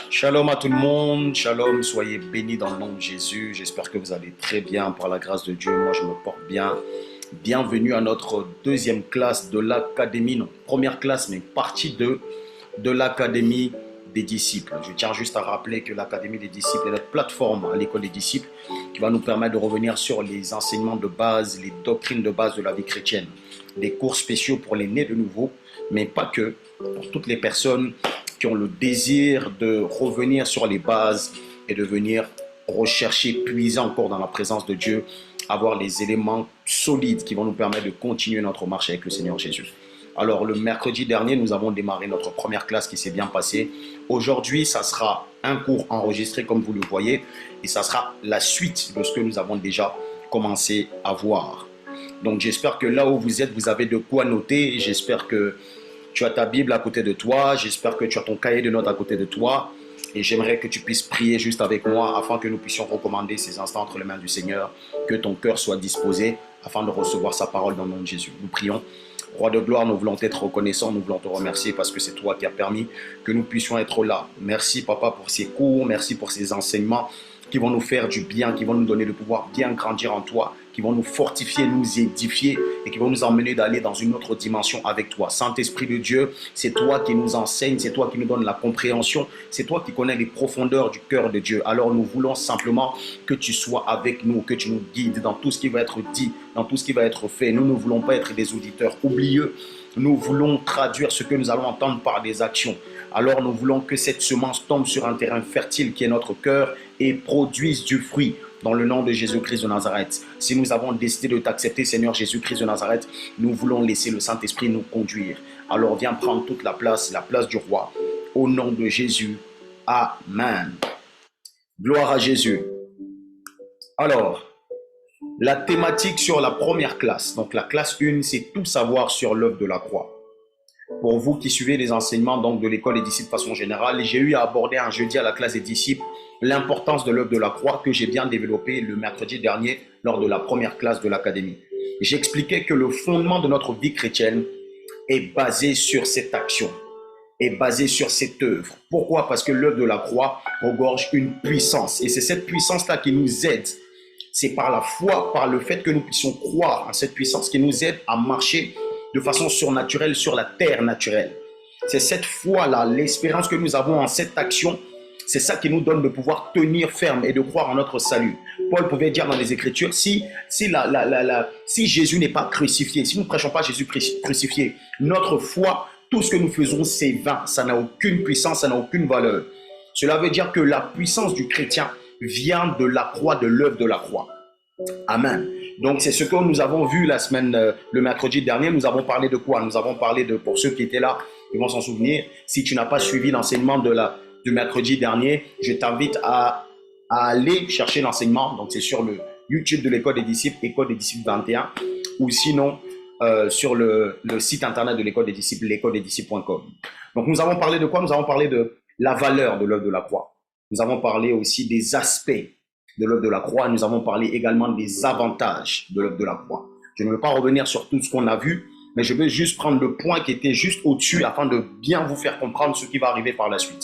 Shalom à tout le monde, shalom, soyez bénis dans le nom de Jésus. J'espère que vous allez très bien par la grâce de Dieu. Moi, je me porte bien. Bienvenue à notre deuxième classe de l'académie, non, première classe, mais partie 2 de l'académie des disciples. Je tiens juste à rappeler que l'académie des disciples est notre plateforme à l'école des disciples qui va nous permettre de revenir sur les enseignements de base, les doctrines de base de la vie chrétienne. Des cours spéciaux pour les nés de nouveau, mais pas que, pour toutes les personnes qui ont le désir de revenir sur les bases et de venir rechercher, puiser encore dans la présence de Dieu, avoir les éléments solides qui vont nous permettre de continuer notre marche avec le Seigneur Jésus. Alors, le mercredi dernier, nous avons démarré notre première classe qui s'est bien passée. Aujourd'hui, ça sera un cours enregistré comme vous le voyez et ça sera la suite de ce que nous avons déjà commencé à voir. Donc, j'espère que là où vous êtes, vous avez de quoi noter. J'espère que tu as ta Bible à côté de toi, j'espère que tu as ton cahier de notes à côté de toi et j'aimerais que tu puisses prier juste avec moi afin que nous puissions recommander ces instants entre les mains du Seigneur, que ton cœur soit disposé afin de recevoir sa parole dans le nom de Jésus. Nous prions. Roi de gloire, nous voulons être reconnaissants, nous voulons te remercier parce que c'est toi qui as permis que nous puissions être là. Merci Papa pour ces cours, merci pour ces enseignements qui vont nous faire du bien, qui vont nous donner le pouvoir bien grandir en toi, qui vont nous fortifier, nous édifier et qui vont nous emmener d'aller dans une autre dimension avec toi. Saint-Esprit de Dieu, c'est toi qui nous enseigne, c'est toi qui nous donne la compréhension, c'est toi qui connais les profondeurs du cœur de Dieu. Alors nous voulons simplement que tu sois avec nous, que tu nous guides dans tout ce qui va être dit, dans tout ce qui va être fait. Nous ne voulons pas être des auditeurs oublieux, nous voulons traduire ce que nous allons entendre par des actions. Alors nous voulons que cette semence tombe sur un terrain fertile qui est notre cœur et produise du fruit dans le nom de Jésus-Christ de Nazareth. Si nous avons décidé de t'accepter, Seigneur Jésus-Christ de Nazareth, nous voulons laisser le Saint-Esprit nous conduire. Alors viens prendre toute la place du roi. Au nom de Jésus, Amen. Gloire à Jésus. Alors, la thématique sur la première classe, donc la classe 1, c'est tout savoir sur l'œuvre de la croix. Pour vous qui suivez les enseignements donc, de l'école des disciples de façon générale, j'ai eu à aborder un jeudi à la classe des disciples l'importance de l'œuvre de la croix que j'ai bien développé le mercredi dernier lors de la première classe de l'académie. J'expliquais que le fondement de notre vie chrétienne est basé sur cette action, est basé sur cette œuvre. Pourquoi? Parce que l'œuvre de la croix regorge une puissance et c'est cette puissance-là qui nous aide. C'est par la foi, par le fait que nous puissions croire en cette puissance qui nous aide à marcher de façon surnaturelle sur la terre naturelle. C'est cette foi-là, l'espérance que nous avons en cette action, c'est ça qui nous donne de pouvoir tenir ferme et de croire en notre salut. Paul pouvait dire dans les Écritures, si Jésus n'est pas crucifié, si nous ne prêchons pas Jésus crucifié, notre foi, tout ce que nous faisons, c'est vain. Ça n'a aucune puissance, ça n'a aucune valeur. Cela veut dire que la puissance du chrétien vient de la croix, de l'œuvre de la croix. Amen. Donc c'est ce que nous avons vu la semaine, le mercredi dernier. Nous avons parlé de quoi? Nous avons parlé de, pour ceux qui étaient là, ils vont s'en souvenir. Si tu n'as pas suivi l'enseignement du mercredi dernier, je t'invite à aller chercher l'enseignement. Donc c'est sur le YouTube de l'école des disciples, école des disciples 21, ou sinon sur le site internet de l'école des disciples, l'écoledesdisciples.com. Donc nous avons parlé de quoi? Nous avons parlé de la valeur de l'œuvre de la croix. Nous avons parlé aussi des aspects de l'œuvre de la croix. Nous avons parlé également des avantages de l'œuvre de la croix. Je ne veux pas revenir sur tout ce qu'on a vu, mais je vais juste prendre le point qui était juste au-dessus afin de bien vous faire comprendre ce qui va arriver par la suite.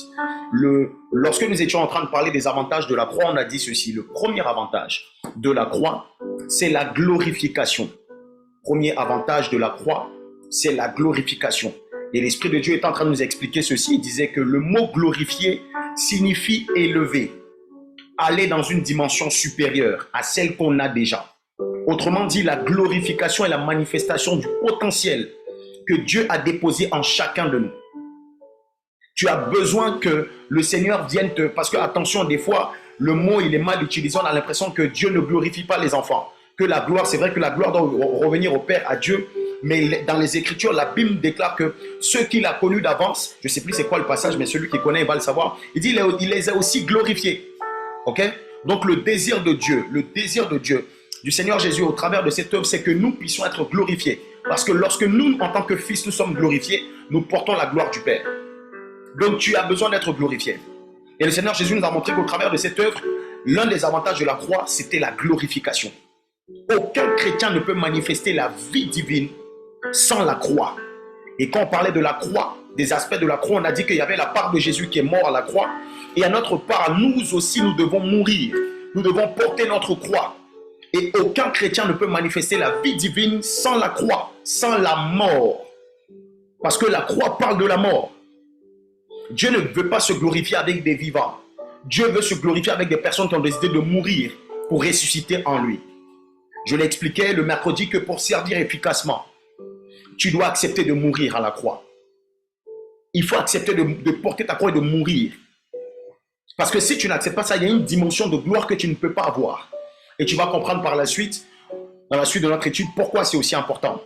Lorsque nous étions en train de parler des avantages de la croix, on a dit ceci. Le premier avantage de la croix, c'est la glorification. Premier avantage de la croix, c'est la glorification. Et l'Esprit de Dieu est en train de nous expliquer ceci. Il disait que le mot glorifier signifie élever, aller dans une dimension supérieure à celle qu'on a déjà. Autrement dit, la glorification est la manifestation du potentiel que Dieu a déposé en chacun de nous. Tu as besoin que le Seigneur vienne te... Parce que, attention, des fois, le mot, il est mal utilisé. On a l'impression que Dieu ne glorifie pas les enfants. Que la gloire, c'est vrai que la gloire doit revenir au Père, à Dieu. Mais dans les Écritures, la Bible déclare que ceux qu'il a connus d'avance, je ne sais plus c'est quoi le passage, mais celui qui connaît, il va le savoir. Il dit, il les a aussi glorifiés. Ok? Donc le désir de Dieu du Seigneur Jésus au travers de cette œuvre, c'est que nous puissions être glorifiés. Parce que lorsque nous, en tant que fils, nous sommes glorifiés, nous portons la gloire du Père. Donc tu as besoin d'être glorifié. Et le Seigneur Jésus nous a montré qu'au travers de cette œuvre, l'un des avantages de la croix, c'était la glorification. Aucun chrétien ne peut manifester la vie divine sans la croix. Et quand on parlait de la croix, des aspects de la croix, on a dit qu'il y avait la part de Jésus qui est mort à la croix. Et à notre part, nous aussi, nous devons mourir. Nous devons porter notre croix. Et aucun chrétien ne peut manifester la vie divine sans la croix, sans la mort. Parce que la croix parle de la mort. Dieu ne veut pas se glorifier avec des vivants. Dieu veut se glorifier avec des personnes qui ont décidé de mourir pour ressusciter en lui. Je l'ai expliqué le mercredi que pour servir efficacement, tu dois accepter de mourir à la croix. Il faut accepter de porter ta croix et de mourir. Parce que si tu n'acceptes pas ça, il y a une dimension de gloire que tu ne peux pas avoir. Et tu vas comprendre par la suite, dans la suite de notre étude, pourquoi c'est aussi important.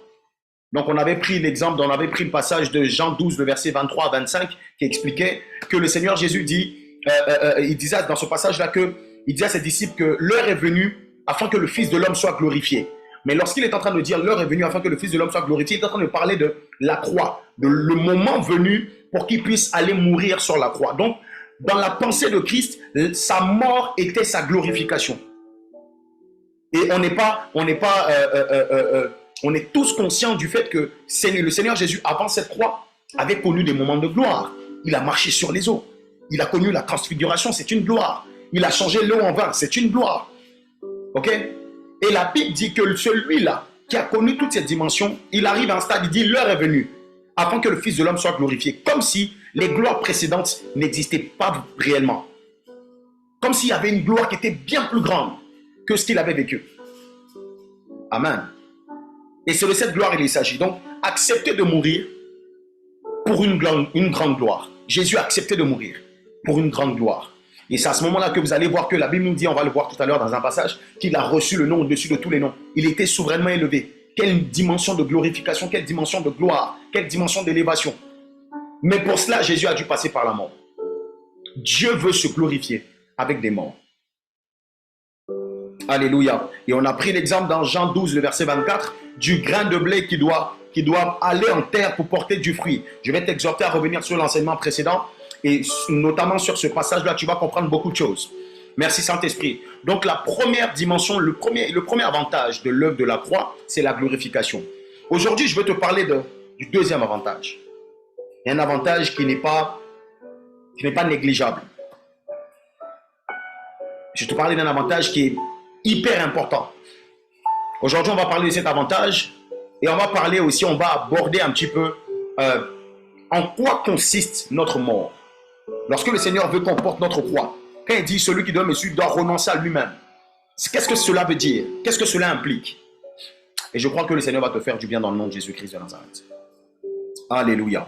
Donc on avait pris l'exemple, on avait pris le passage de Jean 12, le verset 23 à 25, qui expliquait que le Seigneur Jésus dit, il disait dans ce passage-là il disait à ses disciples que l'heure est venue afin que le Fils de l'homme soit glorifié. Mais lorsqu'il est en train de dire l'heure est venue afin que le Fils de l'homme soit glorifié, il est en train de parler de la croix, de le moment venu pour qu'il puisse aller mourir sur la croix. Donc, dans la pensée de Christ, sa mort était sa glorification. Et on est tous conscients du fait que le Seigneur Jésus, avant cette croix, avait connu des moments de gloire. Il a marché sur les eaux. Il a connu la transfiguration, c'est une gloire. Il a changé l'eau en vin, c'est une gloire. Ok? Et la Bible dit que celui-là, qui a connu toutes ces dimensions, il arrive à un stade, il dit l'heure est venue, afin que le Fils de l'homme soit glorifié. Comme si les gloires précédentes n'existaient pas réellement. Comme s'il y avait une gloire qui était bien plus grande que ce qu'il avait vécu. Amen. Et c'est de cette gloire qu'il s'agit. Donc, accepter de mourir pour une grande gloire. Jésus a accepté de mourir pour une grande gloire. Et c'est à ce moment-là que vous allez voir que la Bible nous dit, on va le voir tout à l'heure dans un passage, qu'il a reçu le nom au-dessus de tous les noms. Il était souverainement élevé. Quelle dimension de glorification, quelle dimension de gloire, quelle dimension d'élévation. Mais pour cela, Jésus a dû passer par la mort. Dieu veut se glorifier avec des morts. Alléluia. Et on a pris l'exemple dans Jean 12, le verset 24, du grain de blé qui doit aller en terre pour porter du fruit. Je vais t'exhorter à revenir sur l'enseignement précédent et notamment sur ce passage-là, tu vas comprendre beaucoup de choses. Merci Saint-Esprit. Donc la première dimension, le premier avantage de l'œuvre de la croix, c'est la glorification. Aujourd'hui, je veux te parler du deuxième avantage. Et un avantage qui n'est pas négligeable. Je vais te parler d'un avantage qui est hyper important. Aujourd'hui, on va parler de cet avantage et on va parler aussi, on va aborder un petit peu en quoi consiste notre mort. Lorsque le Seigneur veut qu'on porte notre croix, quand il dit celui qui doit me suivre doit renoncer à lui-même, qu'est-ce que cela veut dire? Qu'est-ce que cela implique? Et je crois que le Seigneur va te faire du bien dans le nom de Jésus-Christ de Nazareth. Alléluia.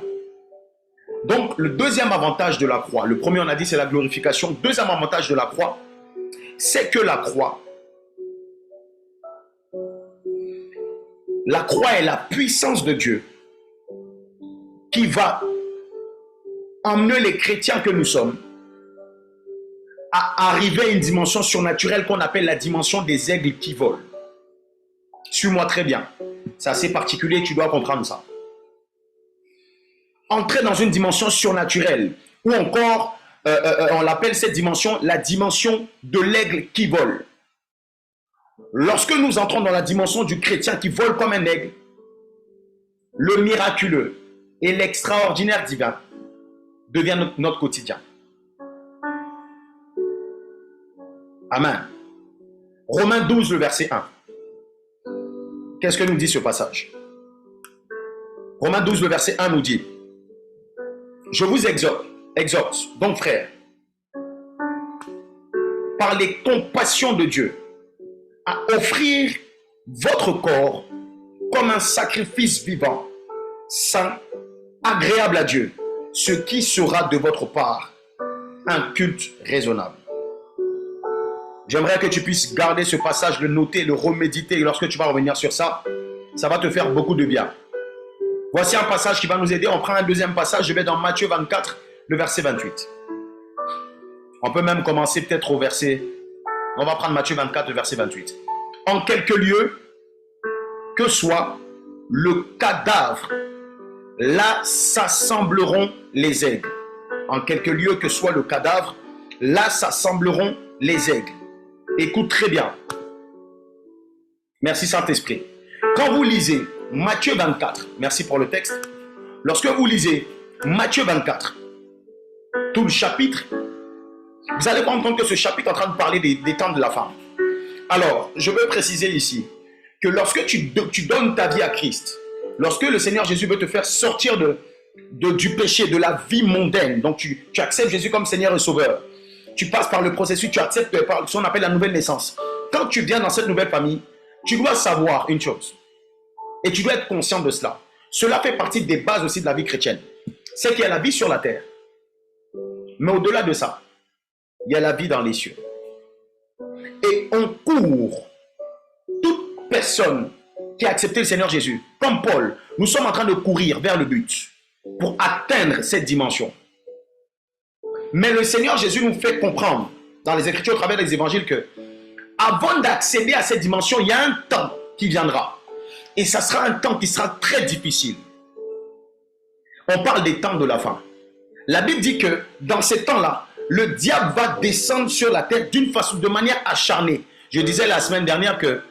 Donc, le deuxième avantage de la croix, le premier on a dit c'est la glorification. Deuxième avantage de la croix, c'est que la croix est la puissance de Dieu qui va emmener les chrétiens que nous sommes à arriver à une dimension surnaturelle qu'on appelle la dimension des aigles qui volent. Suis-moi très bien. C'est assez particulier, tu dois comprendre ça. Entrer dans une dimension surnaturelle, ou encore, on l'appelle cette dimension, la dimension de l'aigle qui vole. Lorsque nous entrons dans la dimension du chrétien qui vole comme un aigle, le miraculeux et l'extraordinaire divin devient notre quotidien. Amen. Romains 12, le verset 1. Qu'est-ce que nous dit ce passage? Romains 12, le verset 1 nous dit: je vous exhorte, donc frères, par les compassions de Dieu, à offrir votre corps comme un sacrifice vivant, saint, agréable à Dieu, ce qui sera de votre part un culte raisonnable. J'aimerais que tu puisses garder ce passage, le noter, le reméditer, et lorsque tu vas revenir sur ça, ça va te faire beaucoup de bien. Voici un passage qui va nous aider. On prend un deuxième passage, je vais dans Matthieu 24, le verset 28. On peut même commencer peut-être au verset... On va prendre Matthieu 24, le verset 28. En quelques lieux, que soit le cadavre, là s'assembleront les aigles. En quelques lieux, que soit le cadavre, là s'assembleront les aigles. Écoute très bien. Merci Saint-Esprit. Quand vous lisez Matthieu 24, merci pour le texte. Lorsque vous lisez Matthieu 24, tout le chapitre, vous allez comprendre que ce chapitre est en train de parler des temps de la femme. Alors, je veux préciser ici que lorsque tu donnes ta vie à Christ, lorsque le Seigneur Jésus veut te faire sortir du péché, de la vie mondaine, donc tu acceptes Jésus comme Seigneur et Sauveur, tu passes par le processus, tu acceptes ce qu'on appelle la nouvelle naissance. Quand tu viens dans cette nouvelle famille, tu dois savoir une chose, et tu dois être conscient de cela. Cela fait partie des bases aussi de la vie chrétienne. C'est qu'il y a la vie sur la terre, mais au-delà de ça, il y a la vie dans les cieux. Et on court, toute personne qui a accepté le Seigneur Jésus, comme Paul, nous sommes en train de courir vers le but pour atteindre cette dimension. Mais le Seigneur Jésus nous fait comprendre dans les Écritures, au travers des évangiles, que avant d'accéder à cette dimension, il y a un temps qui viendra. Et ça sera un temps qui sera très difficile. On parle des temps de la fin. La Bible dit que dans ces temps-là, le diable va descendre sur la terre d'une façon, de manière acharnée. Je disais la semaine dernière que,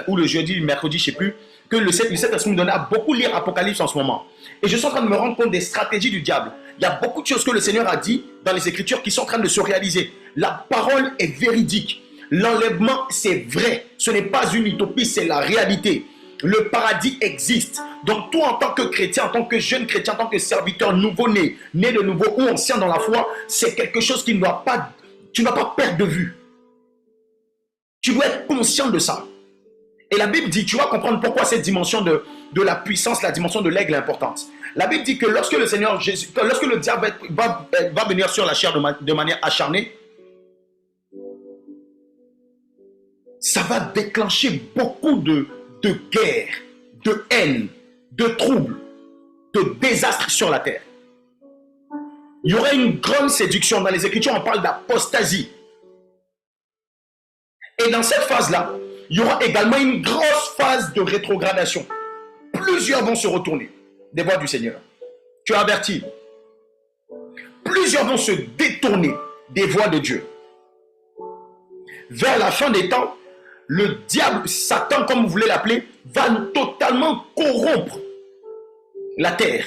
ou le jeudi, le mercredi, je ne sais plus, que le Saint-Esprit me donnait à beaucoup lire Apocalypse en ce moment. Et je suis en train de me rendre compte des stratégies du diable. Il y a beaucoup de choses que le Seigneur a dit dans les Écritures qui sont en train de se réaliser. La parole est véridique. L'enlèvement, c'est vrai. Ce n'est pas une utopie, c'est la réalité. Le paradis existe. Donc toi, en tant que chrétien, en tant que jeune chrétien, en tant que serviteur nouveau-né, né de nouveau ou ancien dans la foi, c'est quelque chose qui ne doit pas, tu ne dois pas perdre de vue. Tu dois être conscient de ça. Et la Bible dit, tu vas comprendre pourquoi cette dimension de la puissance, la dimension de l'aigle est importante. La Bible dit que lorsque le Seigneur Jésus, lorsque le diable va venir sur la chair de manière acharnée, ça va déclencher beaucoup de guerre, de haine, de troubles, de désastres sur la terre. Il y aurait une grande séduction. Dans les Écritures, on parle d'apostasie. Et dans cette phase-là, il y aura également une grosse phase de rétrogradation. Plusieurs vont se retourner des voies du Seigneur. Tu es averti. Plusieurs vont se détourner des voies de Dieu. Vers la fin des temps, le diable, Satan, comme vous voulez l'appeler, va totalement corrompre la terre.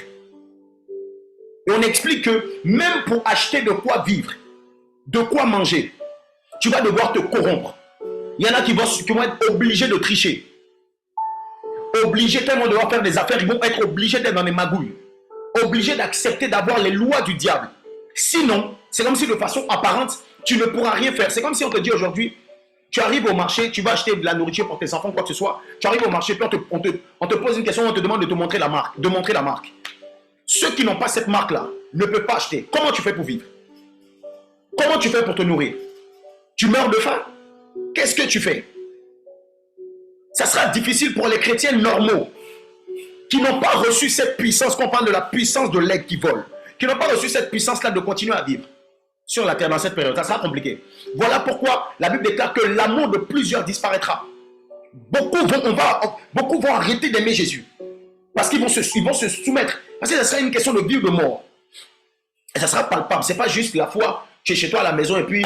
Et on explique que même pour acheter de quoi vivre, de quoi manger, tu vas devoir te corrompre. Il y en a qui vont être obligés de tricher. Obligés tellement de devoir faire des affaires, ils vont être obligés d'être dans des magouilles. Obligés d'accepter d'avoir les lois du diable. Sinon, c'est comme si de façon apparente, tu ne pourras rien faire. C'est comme si on te dit aujourd'hui, tu arrives au marché, tu vas acheter de la nourriture pour tes enfants, quoi que ce soit. Tu arrives au marché, puis on te pose une question, on te demande de te montrer la marque, de montrer la marque. Ceux qui n'ont pas cette marque-là ne peuvent pas acheter. Comment tu fais pour vivre? Comment tu fais pour te nourrir? Tu meurs de faim? Qu'est-ce que tu fais? Ça sera difficile pour les chrétiens normaux qui n'ont pas reçu cette puissance, qu'on parle de la puissance de l'aigle qui vole, qui n'ont pas reçu cette puissance-là de continuer à vivre sur la terre dans cette période. Ça sera compliqué. Voilà pourquoi la Bible déclare que l'amour de plusieurs disparaîtra. Beaucoup vont arrêter d'aimer Jésus parce qu'ils vont se soumettre. Parce que ça sera une question de vie ou de mort. Et ça sera palpable. Ce n'est pas juste la foi, tu es chez toi à la maison et puis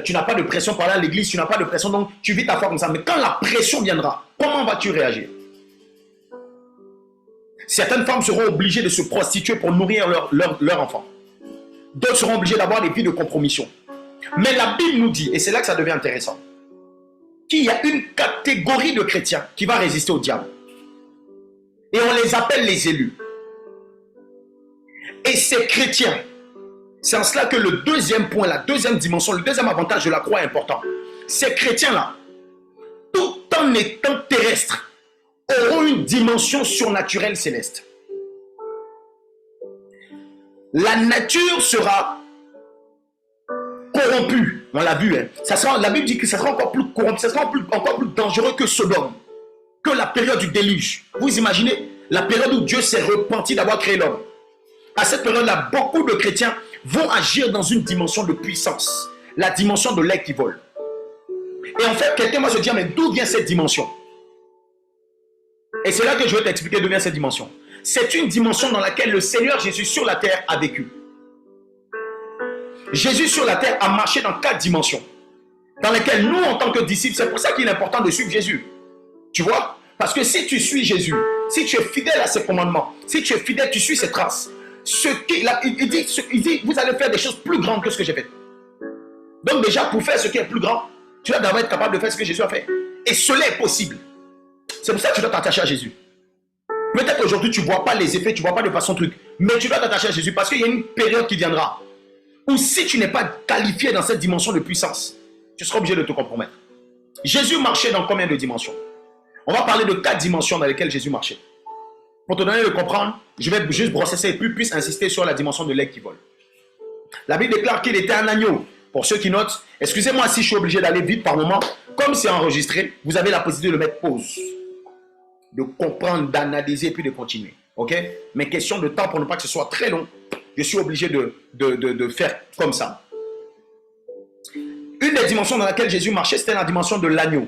tu n'as pas de pression par là à l'église, tu n'as pas de pression, donc tu vis ta foi comme ça. Mais quand la pression viendra, comment vas-tu réagir? Certaines femmes seront obligées de se prostituer pour nourrir leur enfant. D'autres seront obligés d'avoir des vies de compromission. Mais la Bible nous dit, et c'est là que ça devient intéressant, qu'il y a une catégorie de chrétiens qui va résister au diable. Et on les appelle les élus. Et ces chrétiens, c'est en cela que le deuxième point, la deuxième dimension, le deuxième avantage de la croix est important. Ces chrétiens-là, tout en étant terrestres, auront une dimension surnaturelle céleste. La nature sera corrompue, on l'a vu. La Bible dit que ça sera encore plus corrompu, ça sera encore plus dangereux que Sodome, que la période du déluge. Vous imaginez la période où Dieu s'est repenti d'avoir créé l'homme. À cette période-là, beaucoup de chrétiens vont agir dans une dimension de puissance, la dimension de l'aigle qui vole. Et en fait, quelqu'un va se dire, mais d'où vient cette dimension? Et c'est là que je vais t'expliquer d'où vient cette dimension. C'est une dimension dans laquelle le Seigneur Jésus sur la terre a vécu. Jésus sur la terre a marché dans 4 dimensions, dans lesquelles nous, en tant que disciples, c'est pour ça qu'il est important de suivre Jésus. Tu vois? Parce que si tu suis Jésus, si tu es fidèle à ses commandements, si tu es fidèle, tu suis ses traces, il dit, vous allez faire des choses plus grandes que ce que j'ai fait. Donc déjà, pour faire ce qui est plus grand, tu dois d'abord être capable de faire ce que Jésus a fait. Et cela est possible. C'est pour ça que tu dois t'attacher à Jésus. Peut-être qu'aujourd'hui, tu ne vois pas les effets, tu ne vois pas de façon truc, mais tu dois t'attacher à Jésus parce qu'il y a une période qui viendra où si tu n'es pas qualifié dans cette dimension de puissance, tu seras obligé de te compromettre. Jésus marchait dans combien de dimensions? On va parler de 4 dimensions dans lesquelles Jésus marchait. Pour te donner de comprendre, je vais juste brosser ça et puis insister sur la dimension de l'aigle qui vole. La Bible déclare qu'il était un agneau. Pour ceux qui notent, excusez-moi si je suis obligé d'aller vite par moment. Comme c'est enregistré, vous avez la possibilité de le mettre pause. De comprendre, d'analyser et puis de continuer. Ok? Mais question de temps pour ne pas que ce soit très long, je suis obligé de faire comme ça. Une des dimensions dans laquelle Jésus marchait, c'était la dimension de l'agneau.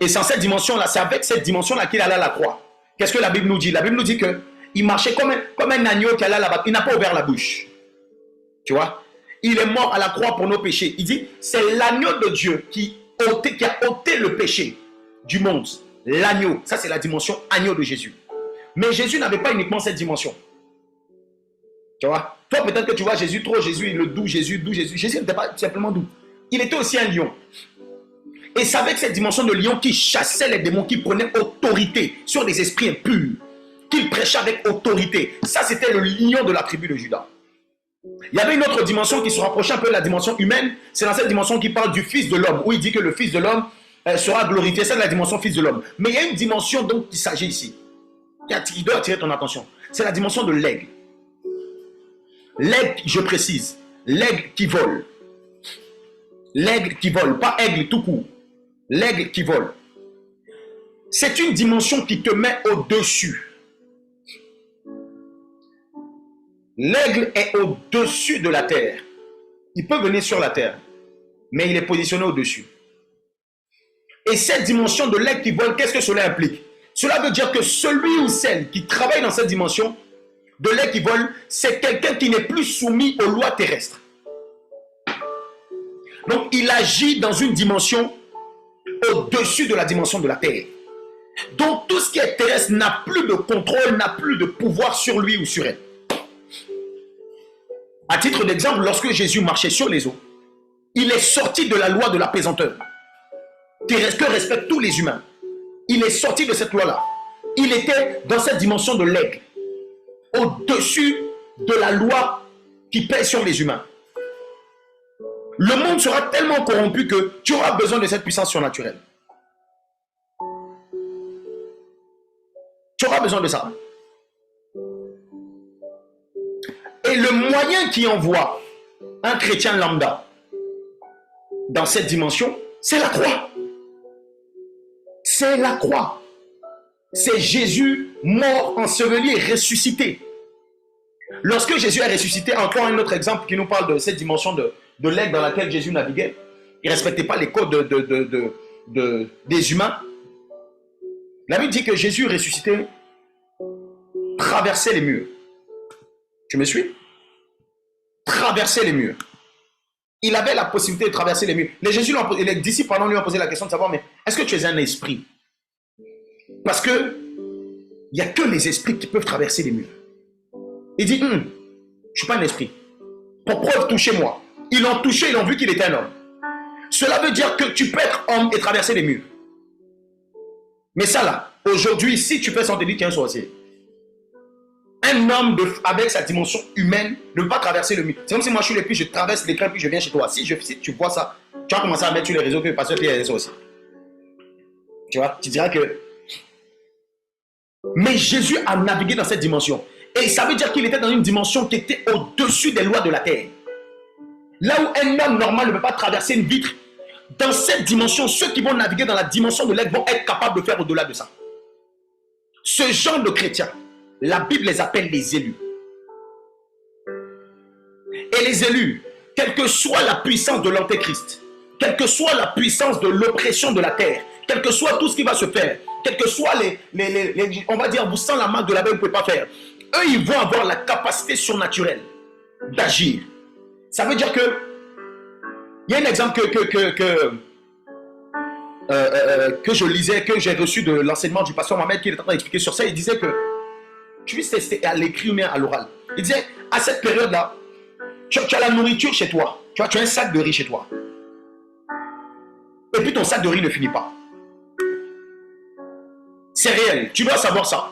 Et c'est en cette dimension-là, c'est avec cette dimension-là qu'il allait à la croix. Qu'est-ce que la Bible nous dit? La Bible nous dit qu'il marchait comme un agneau qui allait là-bas. Il n'a pas ouvert la bouche. Tu vois? Il est mort à la croix pour nos péchés. Il dit, c'est l'agneau de Dieu qui a ôté le péché du monde. L'agneau, ça c'est la dimension agneau de Jésus. Mais Jésus n'avait pas uniquement cette dimension. Tu vois? Toi peut-être que tu vois Jésus, le doux Jésus. Jésus n'était pas simplement doux. Il était aussi un lion. Et c'est avec cette dimension de lion qui chassait les démons, qui prenait autorité sur des esprits impurs, qu'il prêchait avec autorité. Ça, c'était le lion de la tribu de Juda. Il y avait une autre dimension qui se rapprochait un peu de la dimension humaine. C'est dans cette dimension qui parle du Fils de l'homme, où il dit que le Fils de l'homme sera glorifié. C'est la dimension Fils de l'homme. Mais il y a une dimension dont il s'agit ici, qui doit attirer ton attention. C'est la dimension de l'aigle. L'aigle, je précise, l'aigle qui vole. L'aigle qui vole, pas aigle tout court. L'aigle qui vole. C'est une dimension qui te met au-dessus. L'aigle est au-dessus de la terre. Il peut venir sur la terre, mais il est positionné au-dessus. Et cette dimension de l'aigle qui vole, qu'est-ce que cela implique? Cela veut dire que celui ou celle qui travaille dans cette dimension de l'aigle qui vole, c'est quelqu'un qui n'est plus soumis aux lois terrestres. Donc, il agit dans une dimension au-dessus de la dimension de la terre. Donc, tout ce qui est terrestre n'a plus de contrôle, n'a plus de pouvoir sur lui ou sur elle. À titre d'exemple, lorsque Jésus marchait sur les eaux, il est sorti de la loi de la pesanteur, que respectent tous les humains. Il est sorti de cette loi-là. Il était dans cette dimension de l'aigle, au-dessus de la loi qui pèse sur les humains. Le monde sera tellement corrompu que tu auras besoin de cette puissance surnaturelle. Tu auras besoin de ça. Et le moyen qui envoie un chrétien lambda dans cette dimension, c'est la croix. C'est la croix. C'est Jésus mort, enseveli et ressuscité. Lorsque Jésus est ressuscité, encore un autre exemple qui nous parle de cette dimension de l'aigle dans laquelle Jésus naviguait. Il ne respectait pas les codes des humains. La Bible dit que Jésus ressuscité traversait les murs. Tu me suis? Traverser les murs. Il avait la possibilité de traverser les murs. Les disciples pendant lui ont posé la question de savoir, mais est-ce que tu es un esprit? Parce que il n'y a que les esprits qui peuvent traverser les murs. Il dit, je ne suis pas un esprit. Pour preuve, touchez-moi. Ils l'ont touché, ils ont vu qu'il était un homme. Cela veut dire que tu peux être homme et traverser les murs. Mais ça là, aujourd'hui, si tu fais ça, on te dit qu'il y a un sorcier. Un homme avec sa dimension humaine ne peut pas traverser le mur. C'est comme si moi je suis l'épi, je traverse l'écran puis je viens chez toi. Si tu vois ça, tu vas commencer à mettre sur les réseaux que le pasteur Pierre est sorcier. Tu vois, tu diras que... Mais Jésus a navigué dans cette dimension. Et ça veut dire qu'il était dans une dimension qui était au-dessus des lois de la terre. Là où un homme normal ne peut pas traverser une vitre, dans cette dimension, ceux qui vont naviguer dans la dimension de l'aigle vont être capables de faire au-delà de ça. Ce genre de chrétiens, la Bible les appelle les élus. Et les élus, quelle que soit la puissance de l'antéchrist, quelle que soit la puissance de l'oppression de la terre, quel que soit tout ce qui va se faire, quel que soit on va dire, vous sent la marque de la bête, vous ne pouvez pas faire. Eux, ils vont avoir la capacité surnaturelle d'agir. Ça veut dire que, il y a un exemple que je lisais, que j'ai reçu de l'enseignement du pasteur Mohamed qui est en train d'expliquer sur ça. Il disait que, tu sais, c'était à l'écrit ou bien à l'oral. Il disait, à cette période-là, tu as la nourriture chez toi. Tu as un sac de riz chez toi. Et puis ton sac de riz ne finit pas. C'est réel. Tu dois savoir ça.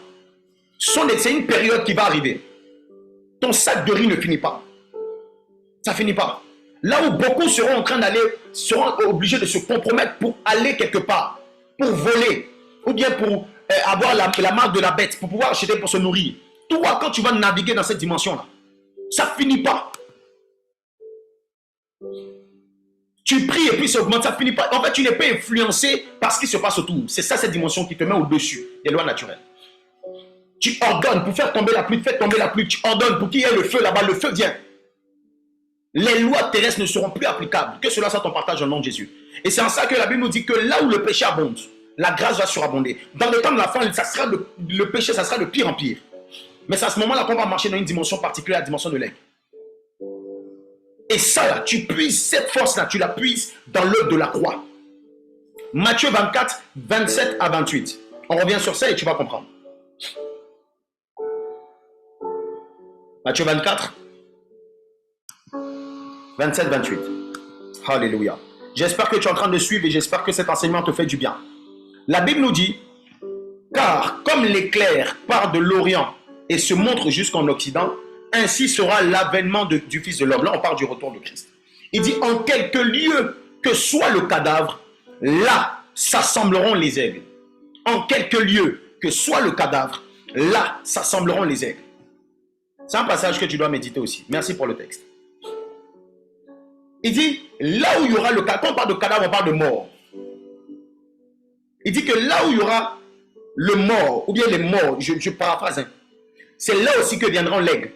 C'est une période qui va arriver. Ton sac de riz ne finit pas. Ça finit pas. Là où beaucoup seront en train d'aller, seront obligés de se compromettre pour aller quelque part, pour voler, ou bien pour avoir la marque de la bête, pour pouvoir acheter pour se nourrir. Toi, quand tu vas naviguer dans cette dimension-là, ça finit pas. Tu pries et puis ça augmente, ça finit pas. En fait, tu n'es pas influencé par ce qui se passe autour. C'est ça, cette dimension qui te met au-dessus des lois naturelles. Tu ordonnes pour faire tomber la pluie, fais tomber la pluie. Tu ordonnes pour qu'il y ait le feu là-bas, le feu vient. Les lois terrestres ne seront plus applicables. Que cela soit ton partage au nom de Jésus. Et c'est en ça que la Bible nous dit que là où le péché abonde, la grâce va surabonder. Dans le temps de la fin, ça sera le péché, ça sera de pire en pire. Mais c'est à ce moment-là qu'on va marcher dans une dimension particulière, la dimension de l'aigle. Et ça, là, tu puises, cette force-là, tu la puises dans l'œuvre de la croix. Matthieu 24, 27 à 28. On revient sur ça et tu vas comprendre. Matthieu 24, 27, 28. Alléluia. J'espère que tu es en train de suivre et j'espère que cet enseignement te fait du bien. La Bible nous dit, car comme l'éclair part de l'Orient et se montre jusqu'en Occident, ainsi sera l'avènement du Fils de l'homme. Là, on parle du retour de Christ. Il dit, en quelque lieu que soit le cadavre, là s'assembleront les aigles. En quelque lieu que soit le cadavre, là s'assembleront les aigles. C'est un passage que tu dois méditer aussi. Merci pour le texte. Il dit, là où il y aura le cadavre, quand on parle de cadavre, on parle de mort. Il dit que là où il y aura le mort, ou bien les morts, je paraphrase, hein, c'est là aussi que viendra l'aigle.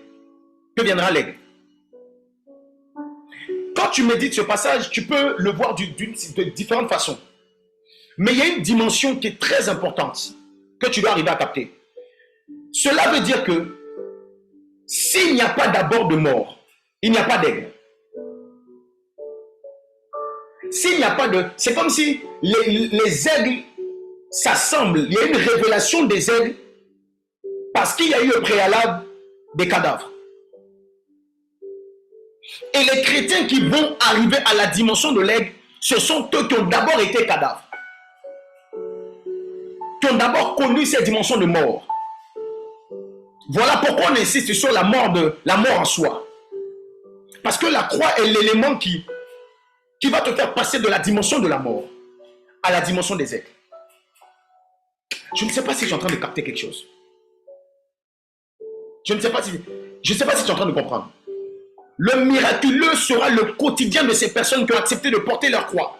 Que viendra l'aigle. Quand tu médites ce passage, tu peux le voir de différentes façons. Mais il y a une dimension qui est très importante que tu dois arriver à capter. Cela veut dire que s'il n'y a pas d'abord de mort, il n'y a pas d'aigle. S'il n'y a pas de... C'est comme si les aigles s'assemblent. Il y a une révélation des aigles parce qu'il y a eu au préalable des cadavres. Et les chrétiens qui vont arriver à la dimension de l'aigle, ce sont eux qui ont d'abord été cadavres. Qui ont d'abord connu cette dimension de mort. Voilà pourquoi on insiste sur la mort en soi. Parce que la croix est l'élément qui va te faire passer de la dimension de la mort à la dimension des aigles. Je ne sais pas si je suis en train de capter quelque chose. Je ne sais pas si tu es en train de comprendre. Le miraculeux sera le quotidien de ces personnes qui ont accepté de porter leur croix.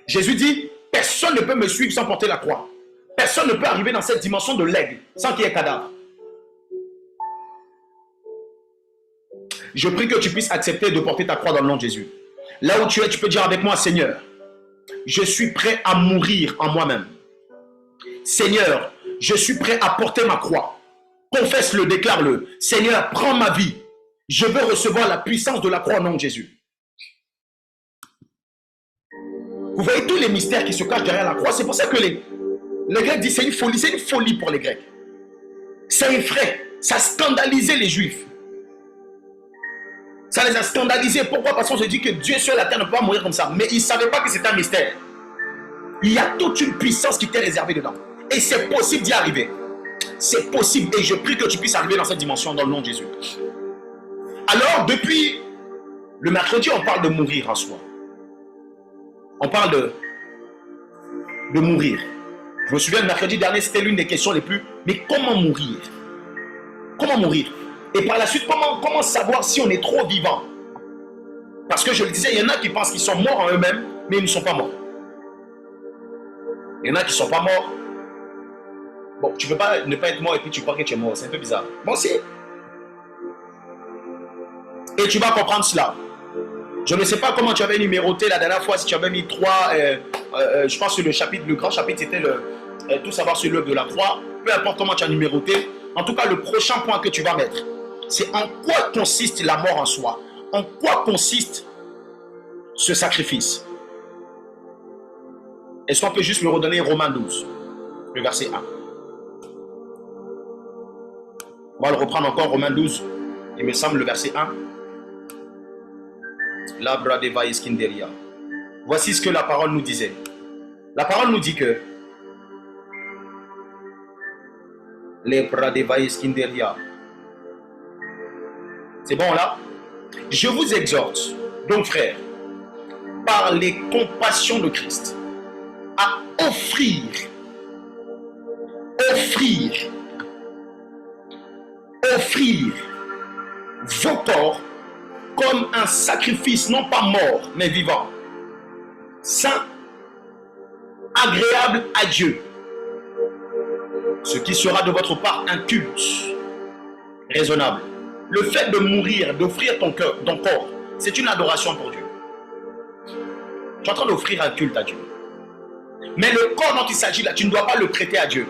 Jésus dit, personne ne peut me suivre sans porter la croix. Personne ne peut arriver dans cette dimension de l'aigle sans qu'il y ait cadavre. Je prie que tu puisses accepter de porter ta croix dans le nom de Jésus. Là où tu es, tu peux dire avec moi, Seigneur, je suis prêt à mourir en moi-même. Seigneur, je suis prêt à porter ma croix. Confesse-le, déclare-le. Seigneur, prends ma vie. Je veux recevoir la puissance de la croix au nom de Jésus. Vous voyez tous les mystères qui se cachent derrière la croix. C'est pour ça que les Grecs disent c'est une folie pour les Grecs. Ça effraie, ça scandalisait les Juifs. Ça les a scandalisés. Pourquoi? Parce qu'on se dit que Dieu sur la terre ne peut pas mourir comme ça. Mais ils ne savaient pas que c'était un mystère. Il y a toute une puissance qui t'est réservée dedans. Et c'est possible d'y arriver. C'est possible. Et je prie que tu puisses arriver dans cette dimension dans le nom de Jésus. Alors, depuis le mercredi, on parle de mourir en soi. On parle de mourir. Je me souviens, le mercredi dernier, c'était l'une des questions les plus... Mais comment mourir? Comment mourir? Et par la suite, comment savoir si on est trop vivant? Parce que je le disais, il y en a qui pensent qu'ils sont morts en eux-mêmes, mais ils ne sont pas morts. Il y en a qui ne sont pas morts. Bon, tu ne peux pas ne pas être mort et puis tu crois que tu es mort. C'est un peu bizarre. Moi aussi. Et tu vas comprendre cela. Je ne sais pas comment tu avais numéroté la dernière fois, si tu avais mis 3, je pense que le grand chapitre, c'était tout savoir sur l'œuvre de la croix. Peu importe comment tu as numéroté. En tout cas, le prochain point que tu vas mettre, c'est en quoi consiste la mort en soi. En quoi consiste ce sacrifice. Est-ce qu'on peut juste me redonner Romains 12, le verset 1? On va le reprendre encore, Romains 12, il me semble, le verset 1. Labra deva iskinderia. Voici ce que la parole nous disait. La parole nous dit que Labra deva iskinderia. C'est bon là? Je vous exhorte, donc frères, par les compassions de Christ, à offrir vos corps comme un sacrifice, non pas mort, mais vivant, saint, agréable à Dieu, ce qui sera de votre part un culte raisonnable. Le fait de mourir, d'offrir ton corps, c'est une adoration pour Dieu. Tu es en train d'offrir un culte à Dieu. Mais le corps dont il s'agit là, tu ne dois pas le prêter à Dieu.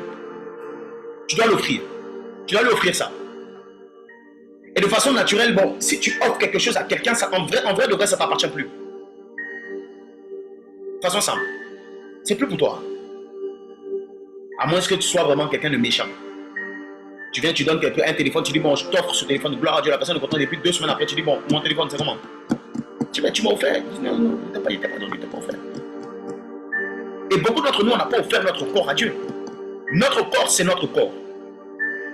Tu dois l'offrir. Tu dois lui offrir ça. Et de façon naturelle, bon, si tu offres quelque chose à quelqu'un, en vrai de vrai, ça ne t'appartient plus. De façon simple. C'est plus pour toi. À moins que tu sois vraiment quelqu'un de méchant. Tu viens, tu donnes un téléphone, tu dis, bon, je t'offre ce téléphone, gloire à Dieu, la personne est contente, et puis 2 semaines après, tu dis, bon, mon téléphone, c'est comment? Tu m'as offert. Non, non, il t'a pas offert. Et beaucoup d'entre nous, on n'a pas offert notre corps à Dieu. Notre corps, c'est notre corps.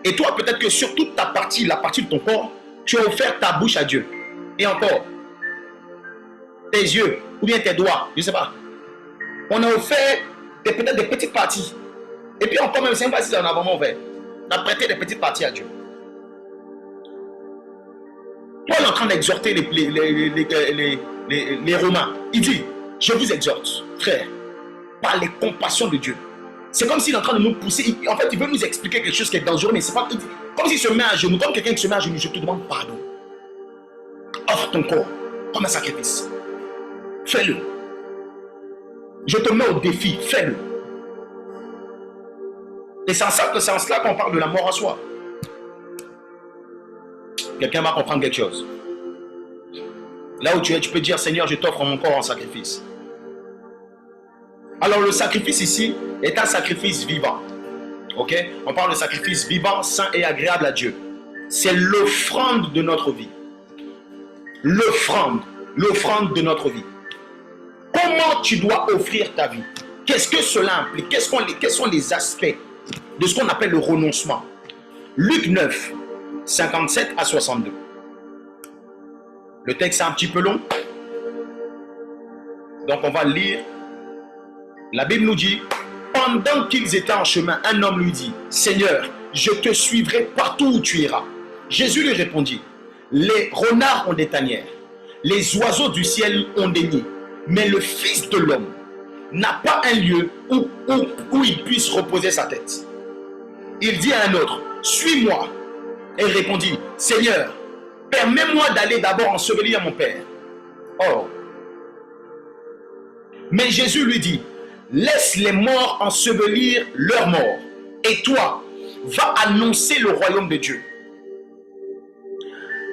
Et toi, peut-être que sur toute ta partie, la partie de ton corps, tu as offert ta bouche à Dieu. Et encore, tes yeux, ou bien tes doigts, je ne sais pas. On a offert peut-être des petites parties. Et puis encore même, c'est pas si on a vraiment offert. On a prêté des petites parties à Dieu. Paul est en train d'exhorter les Romains. Il dit, je vous exhorte, frères, par les compassions de Dieu. C'est comme s'il est en train de nous pousser. En fait, il veut nous expliquer quelque chose qui est dangereux, mais c'est pas comme s'il se met à genoux, comme quelqu'un qui se met à genoux. Je te demande pardon. Offre ton corps comme un sacrifice. Fais-le. Je te mets au défi. Fais-le. Et c'est en cela qu'on parle de la mort à soi. Quelqu'un va comprendre quelque chose. Là où tu es, tu peux dire, Seigneur, je t'offre mon corps en sacrifice. Alors le sacrifice ici est un sacrifice vivant. Ok? On parle de sacrifice vivant, saint et agréable à Dieu. C'est l'offrande de notre vie. L'offrande de notre vie. Comment tu dois offrir ta vie? Qu'est-ce que cela implique? Quels sont les aspects de ce qu'on appelle le renoncement? Luc 9, 57 à 62. Le texte est un petit peu long. Donc on va lire. La Bible nous dit, pendant qu'ils étaient en chemin, un homme lui dit, Seigneur, je te suivrai partout où tu iras. Jésus lui répondit, les renards ont des tanières, les oiseaux du ciel ont des nids, mais le Fils de l'homme n'a pas un lieu où il puisse reposer sa tête. Il dit à un autre, suis-moi. Et répondit, Seigneur, permets-moi d'aller d'abord ensevelir mon Père. Or, mais Jésus lui dit, laisse les morts ensevelir leurs morts. Et toi, va annoncer le royaume de Dieu.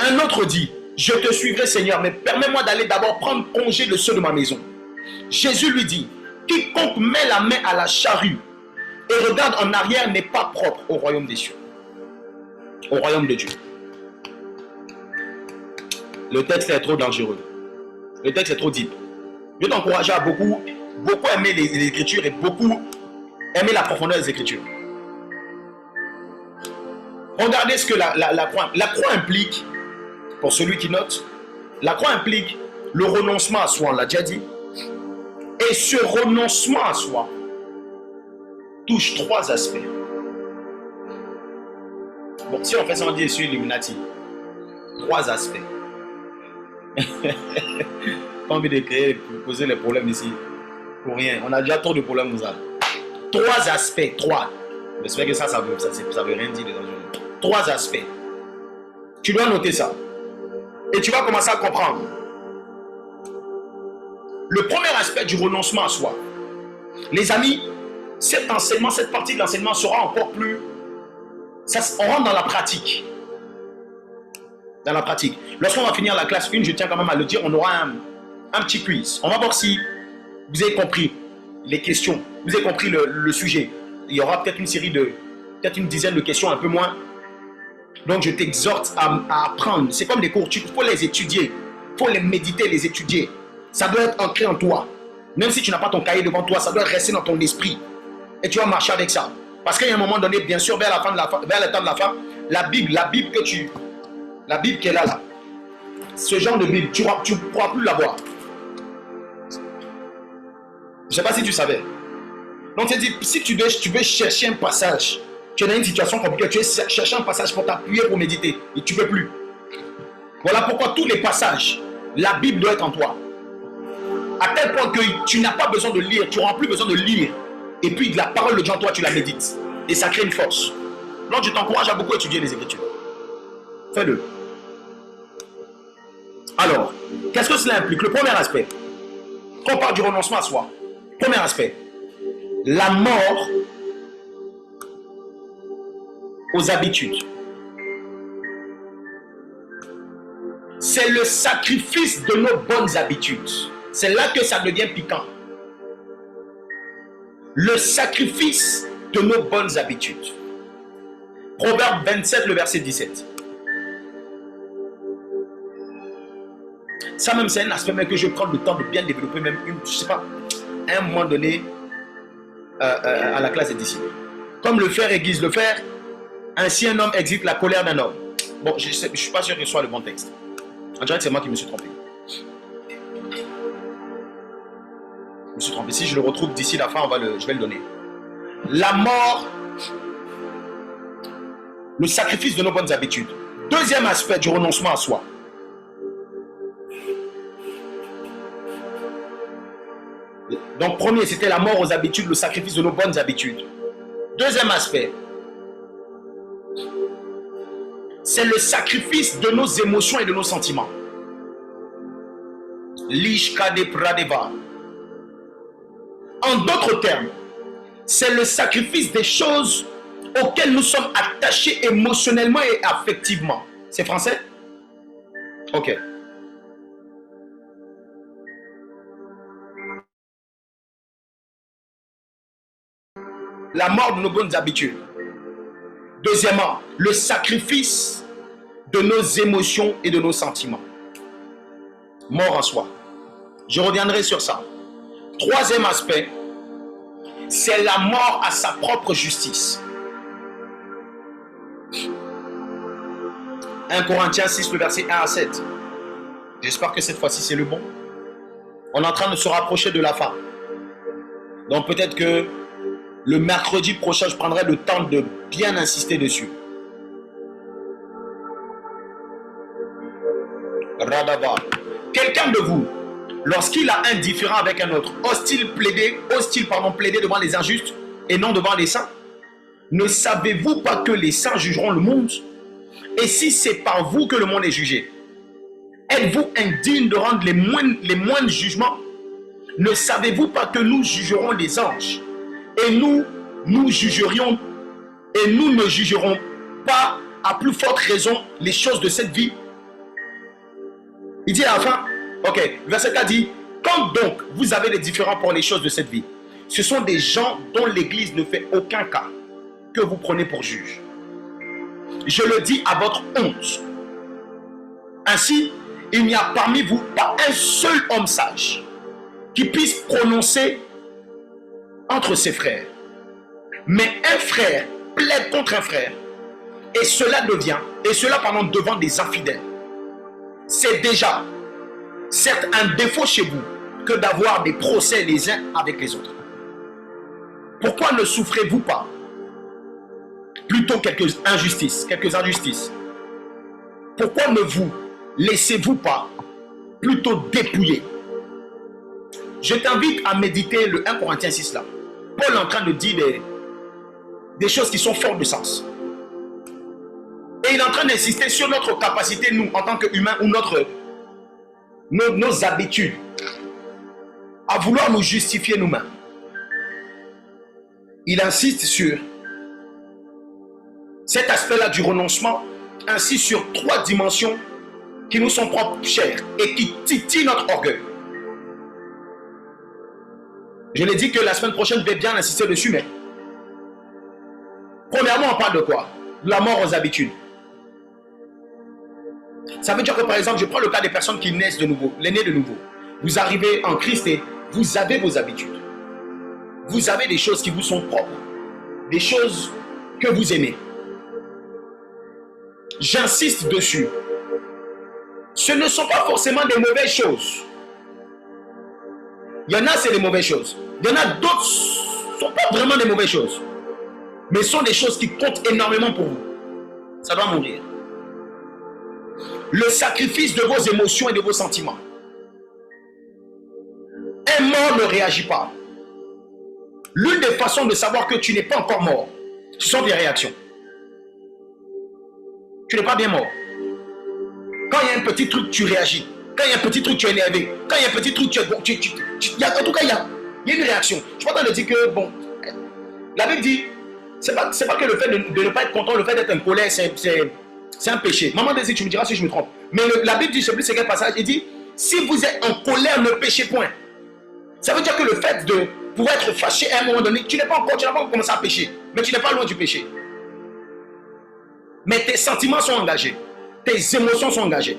Un autre dit, je te suivrai Seigneur, mais permets-moi d'aller d'abord prendre congé de ceux de ma maison. Jésus lui dit, quiconque met la main à la charrue et regarde en arrière n'est pas propre au royaume des cieux. Au royaume de Dieu. Le texte est trop dangereux. Le texte est trop deep. Je vais t'encourager à beaucoup aimer les Écritures et beaucoup aimer la profondeur des Écritures. Regardez ce que la croix implique, pour celui qui note, la croix implique le renoncement à soi, on l'a déjà dit. Et ce renoncement à soi touche 3 aspects. Bon, si on fait ça, on dit sur Illuminati. 3 aspects. Pas envie de créer, poser les problèmes ici. Pour rien. On a déjà trop de problèmes, nous avons. 3 aspects. 3. J'espère que ça veut rien dire. 3 aspects. Tu dois noter ça. Et tu vas commencer à comprendre. Le premier aspect du renoncement à soi. Les amis, cet enseignement, cette partie de l'enseignement sera encore plus... on rentre dans la pratique. Dans la pratique. Lorsqu'on va finir la classe 1, je tiens quand même à le dire, on aura un petit quiz. On va voir si vous avez compris les questions. Vous avez compris le sujet. Il y aura peut-être une série de, peut-être une dizaine de questions, un peu moins. Donc je t'exhorte à apprendre. C'est comme des cours, il faut les étudier. Il faut les méditer, les étudier. Ça doit être ancré en toi. Même si tu n'as pas ton cahier devant toi, ça doit rester dans ton esprit. Et tu vas marcher avec ça. Parce qu'à un moment donné, bien sûr, vers le temps de la fin, la Bible qui est là, ce genre de Bible, tu ne pourras plus l'avoir. Je ne sais pas si tu savais. Donc, si tu veux chercher un passage, tu es dans une situation compliquée, tu veux chercher un passage pour t'appuyer, pour méditer, et tu ne peux plus. Voilà pourquoi tous les passages, la Bible doit être en toi. À tel point que tu n'as pas besoin de lire, tu n'auras plus besoin de lire. Et puis, la parole de Dieu en toi, tu la médites. Et ça crée une force. Donc, je t'encourage à beaucoup étudier les Écritures. Fais-le. Alors, qu'est-ce que cela implique? Le premier aspect, quand on parle du renoncement à soi, premier aspect, la mort aux habitudes. C'est le sacrifice de nos bonnes habitudes. C'est là que ça devient piquant. Le sacrifice de nos bonnes habitudes. Proverbe 27, le verset 17. Ça même, c'est un aspect même que je vais prendre le temps de bien développer, même une, je sais pas, à un moment donné, à la classe des disciples. Comme le fer aiguise le fer, ainsi un homme exite la colère d'un homme. Bon, je ne suis pas sûr que ce soit le bon texte. On dirait que c'est moi qui me suis trompé. Je me suis trompé. Si je le retrouve d'ici la fin, je vais le donner. La mort, le sacrifice de nos bonnes habitudes. Deuxième aspect du renoncement à soi. Donc, premier, c'était la mort aux habitudes, le sacrifice de nos bonnes habitudes. Deuxième aspect, c'est le sacrifice de nos émotions et de nos sentiments. Lishkade Pradeva. En d'autres termes, c'est le sacrifice des choses auxquelles nous sommes attachés émotionnellement et affectivement. C'est français? Ok. La mort de nos bonnes habitudes. Deuxièmement, le sacrifice de nos émotions et de nos sentiments. Mort en soi. Je reviendrai sur ça. Troisième aspect, c'est la mort à sa propre justice. 1 Corinthiens 6, le verset 1 à 7. J'espère que cette fois-ci c'est le bon. On est en train de se rapprocher de la fin. Donc peut-être que le mercredi prochain, je prendrai le temps de bien insister dessus. Radava. Quelqu'un de vous, lorsqu'il a un différend avec un autre, ose-t-il plaider devant les injustes et non devant les saints? Ne savez-vous pas que les saints jugeront le monde? Et si c'est par vous que le monde est jugé, êtes-vous indigne de rendre les moindres jugements? Ne savez-vous pas que nous jugerons les anges? Et nous ne jugerons pas à plus forte raison les choses de cette vie. Il dit à la fin, ok, verset 4 dit, quand donc vous avez des différends pour les choses de cette vie, ce sont des gens dont l'Église ne fait aucun cas que vous prenez pour juge. Je le dis à votre honte. Ainsi, il n'y a parmi vous pas un seul homme sage qui puisse prononcer entre ses frères. Mais un frère plaide contre un frère, et cela devant des infidèles. C'est déjà, certes, un défaut chez vous que d'avoir des procès les uns avec les autres. Pourquoi ne souffrez-vous pas plutôt quelques injustices? Pourquoi ne vous laissez-vous pas plutôt dépouiller? Je t'invite à méditer le 1 Corinthiens 6 là. Paul est en train de dire des choses qui sont fortes de sens. Et il est en train d'insister sur notre capacité, nous, en tant qu'humains, ou nos habitudes, à vouloir nous justifier nous-mêmes. Il insiste sur cet aspect-là du renoncement, ainsi sur 3 dimensions qui nous sont propres, chères, et qui titillent notre orgueil. Je l'ai dit que la semaine prochaine, je vais bien insister dessus, mais premièrement, on parle de quoi? De la mort aux habitudes. Ça veut dire que, par exemple, je prends le cas des personnes qui naissent de nouveau, les nés de nouveau. Vous arrivez en Christ et vous avez vos habitudes. Vous avez des choses qui vous sont propres, des choses que vous aimez. J'insiste dessus. Ce ne sont pas forcément des mauvaises choses. Il y en a, c'est des mauvaises choses. Il y en a d'autres, ce ne sont pas vraiment des mauvaises choses. Mais ce sont des choses qui comptent énormément pour vous. Ça doit mourir. Le sacrifice de vos émotions et de vos sentiments. Un mort ne réagit pas. L'une des façons de savoir que tu n'es pas encore mort, ce sont des réactions. Tu n'es pas bien mort. Quand il y a un petit truc, tu réagis. Quand il y a un petit truc, tu es énervé. Quand il y a un petit truc, en tout cas, il y a une réaction. Je suis pas en train de dire que, bon, la Bible dit, c'est pas que le fait de ne pas être content, le fait d'être en colère, c'est un péché. Maman dit, tu me diras si je me trompe. Mais la Bible dit, je ne sais plus c'est quel passage, il dit, si vous êtes en colère, ne péchez point. Ça veut dire que le fait de pouvoir être fâché à un moment donné, tu n'as pas encore commencé à pécher, mais tu n'es pas loin du péché. Mais tes sentiments sont engagés, tes émotions sont engagées.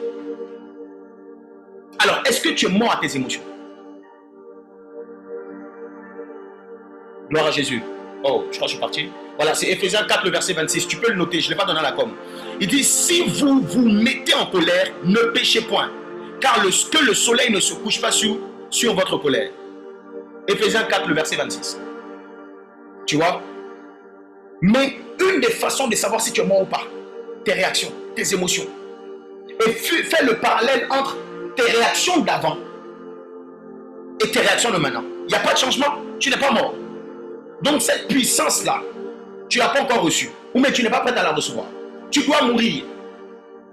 Alors, est-ce que tu es mort à tes émotions? Gloire à Jésus. Oh, je crois que je suis parti. Voilà, c'est Ephésiens 4, le verset 26. Tu peux le noter, je ne l'ai pas donné à la com. Il dit, si vous vous mettez en colère, ne péchez point. Car que le soleil ne se couche pas sur votre colère. Ephésiens 4, le verset 26. Tu vois? Mais une des façons de savoir si tu es mort ou pas, tes réactions, tes émotions. Et fais le parallèle entre tes réactions d'avant et tes réactions de maintenant. Il n'y a pas de changement, tu n'es pas mort. Donc cette puissance-là, tu ne l'as pas encore reçue. Ou mais tu n'es pas prêt à la recevoir. Tu dois mourir.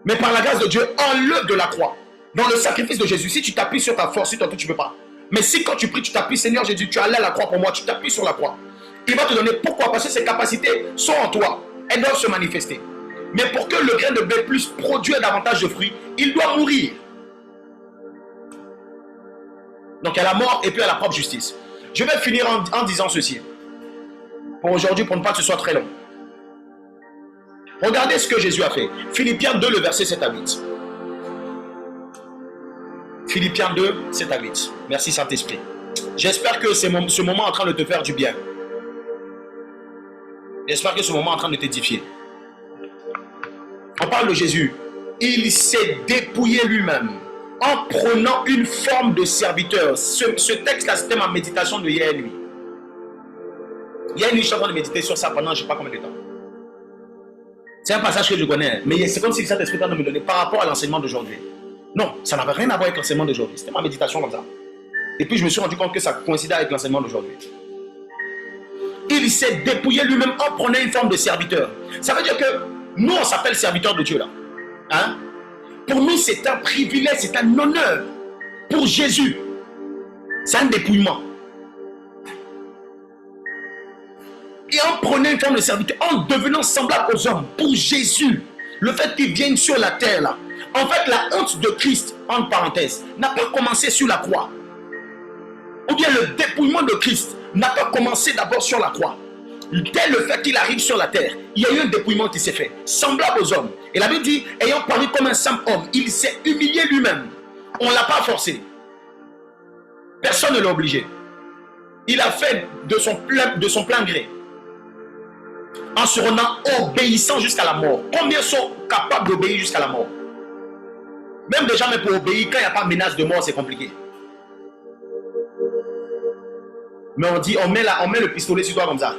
Mais par la grâce de Dieu, enlève de la croix. Dans le sacrifice de Jésus, si tu t'appuies sur ta force, sur ton tout, tu ne peux pas. Mais si quand tu pries, tu t'appuies, Seigneur Jésus, tu allais à la croix pour moi, tu t'appuies sur la croix. Il va te donner pourquoi? Parce que ces capacités sont en toi. Elles doivent se manifester. Mais pour que le grain de blé puisse produire davantage de fruits, il doit mourir. Donc il y a la mort et puis il y a la propre justice. Je vais finir en disant ceci. Pour aujourd'hui, pour ne pas que ce soit très long. Regardez ce que Jésus a fait. Philippiens 2, le verset 7 à 8. Philippiens 2, 7 à 8. Merci Saint-Esprit. J'espère que ce moment est en train de te faire du bien. J'espère que ce moment est en train de t'édifier. On parle de Jésus. Il s'est dépouillé lui-même en prenant une forme de serviteur. Ce texte-là, c'était ma méditation de hier nuit. Hier nuit, je suis en train de méditer sur ça pendant je ne sais pas combien de temps. C'est un passage que je connais, mais c'est comme si le Saint-Esprit me donnait par rapport à l'enseignement d'aujourd'hui. Non, ça n'avait rien à voir avec l'enseignement d'aujourd'hui. C'était ma méditation comme ça. Et puis je me suis rendu compte que ça coïncidait avec l'enseignement d'aujourd'hui. Il s'est dépouillé lui-même en prenant une forme de serviteur. Ça veut dire que nous, on s'appelle serviteur de Dieu là. Hein? Pour nous, c'est un privilège, c'est un honneur. Pour Jésus, c'est un dépouillement. Et en prenant une forme de serviteur, en devenant semblable aux hommes, pour Jésus, le fait qu'il vienne sur la terre là, en fait la honte de Christ, entre parenthèses, n'a pas commencé sur la croix. Ou bien le dépouillement de Christ n'a pas commencé d'abord sur la croix. Dès le fait qu'il arrive sur la terre, il y a eu un dépouillement qui s'est fait, semblable aux hommes. Et la Bible dit, ayant paru comme un simple homme, il s'est humilié lui-même. On ne l'a pas forcé. Personne ne l'a obligé. Il a fait de son plein gré. En se rendant obéissant jusqu'à la mort. Combien sont capables d'obéir jusqu'à la mort? Même déjà, mais pour obéir, quand il n'y a pas de menace de mort, c'est compliqué. Mais on dit, on met le pistolet sur toi comme ça.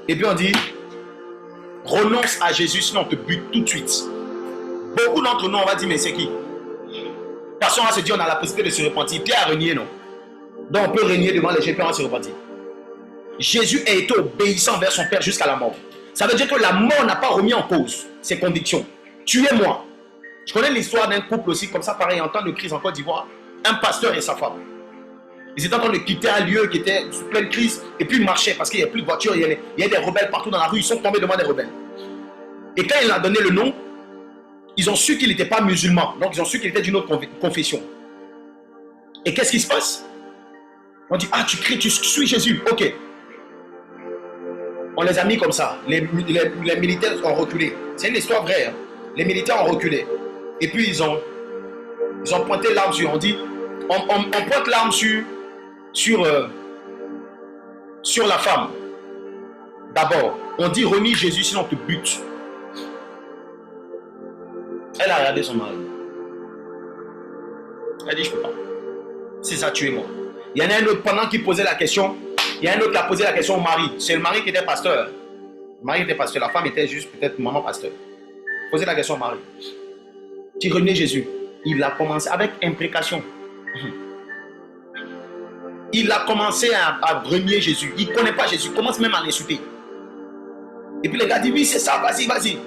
Et puis on dit, renonce à Jésus, sinon on te bute tout de suite. Beaucoup d'entre nous, on va dire, mais c'est qui? Personne va se dire, on a la possibilité de se repentir. Pierre a renié, non? Donc on peut régner devant les gens, on va se repentir. Jésus a été obéissant vers son Père jusqu'à la mort. Ça veut dire que la mort n'a pas remis en cause ses convictions. Tuez-moi. Je connais l'histoire d'un couple aussi, comme ça, pareil, en temps de crise en Côte d'Ivoire. Un pasteur et sa femme. Ils étaient en train de quitter un lieu qui était sous pleine crise, et puis ils marchaient parce qu'il n'y avait plus de voitures, il y a des rebelles partout dans la rue, ils sont tombés devant des rebelles. Et quand il a donné le nom, ils ont su qu'il n'était pas musulman, donc ils ont su qu'il était d'une autre confession. Et qu'est-ce qui se passe? On dit, ah, tu cries, tu suis Jésus. Ok. On les a mis comme ça. Les militaires ont reculé. C'est une histoire vraie. Hein. Les militaires ont reculé. Et puis ils ont pointé l'arme sur. On dit, on pointe l'arme sur la femme. D'abord, on dit renie Jésus sinon on te bute. Elle a regardé son mari. Elle dit, je peux pas. C'est ça, tuez-moi. Il y en a un autre pendant qu'il posait la question. Il y a un autre qui a posé la question au mari. C'est le mari qui était pasteur. Le mari était pasteur. La femme était juste peut-être maman pasteur. Posez la question au mari. Tu renies Jésus. Il a commencé avec imprécation. Il a commencé à renier Jésus. Il ne connaît pas Jésus. Il commence même à l'insulter. Et puis les gars disent, oui, c'est ça, vas-y, vas-y.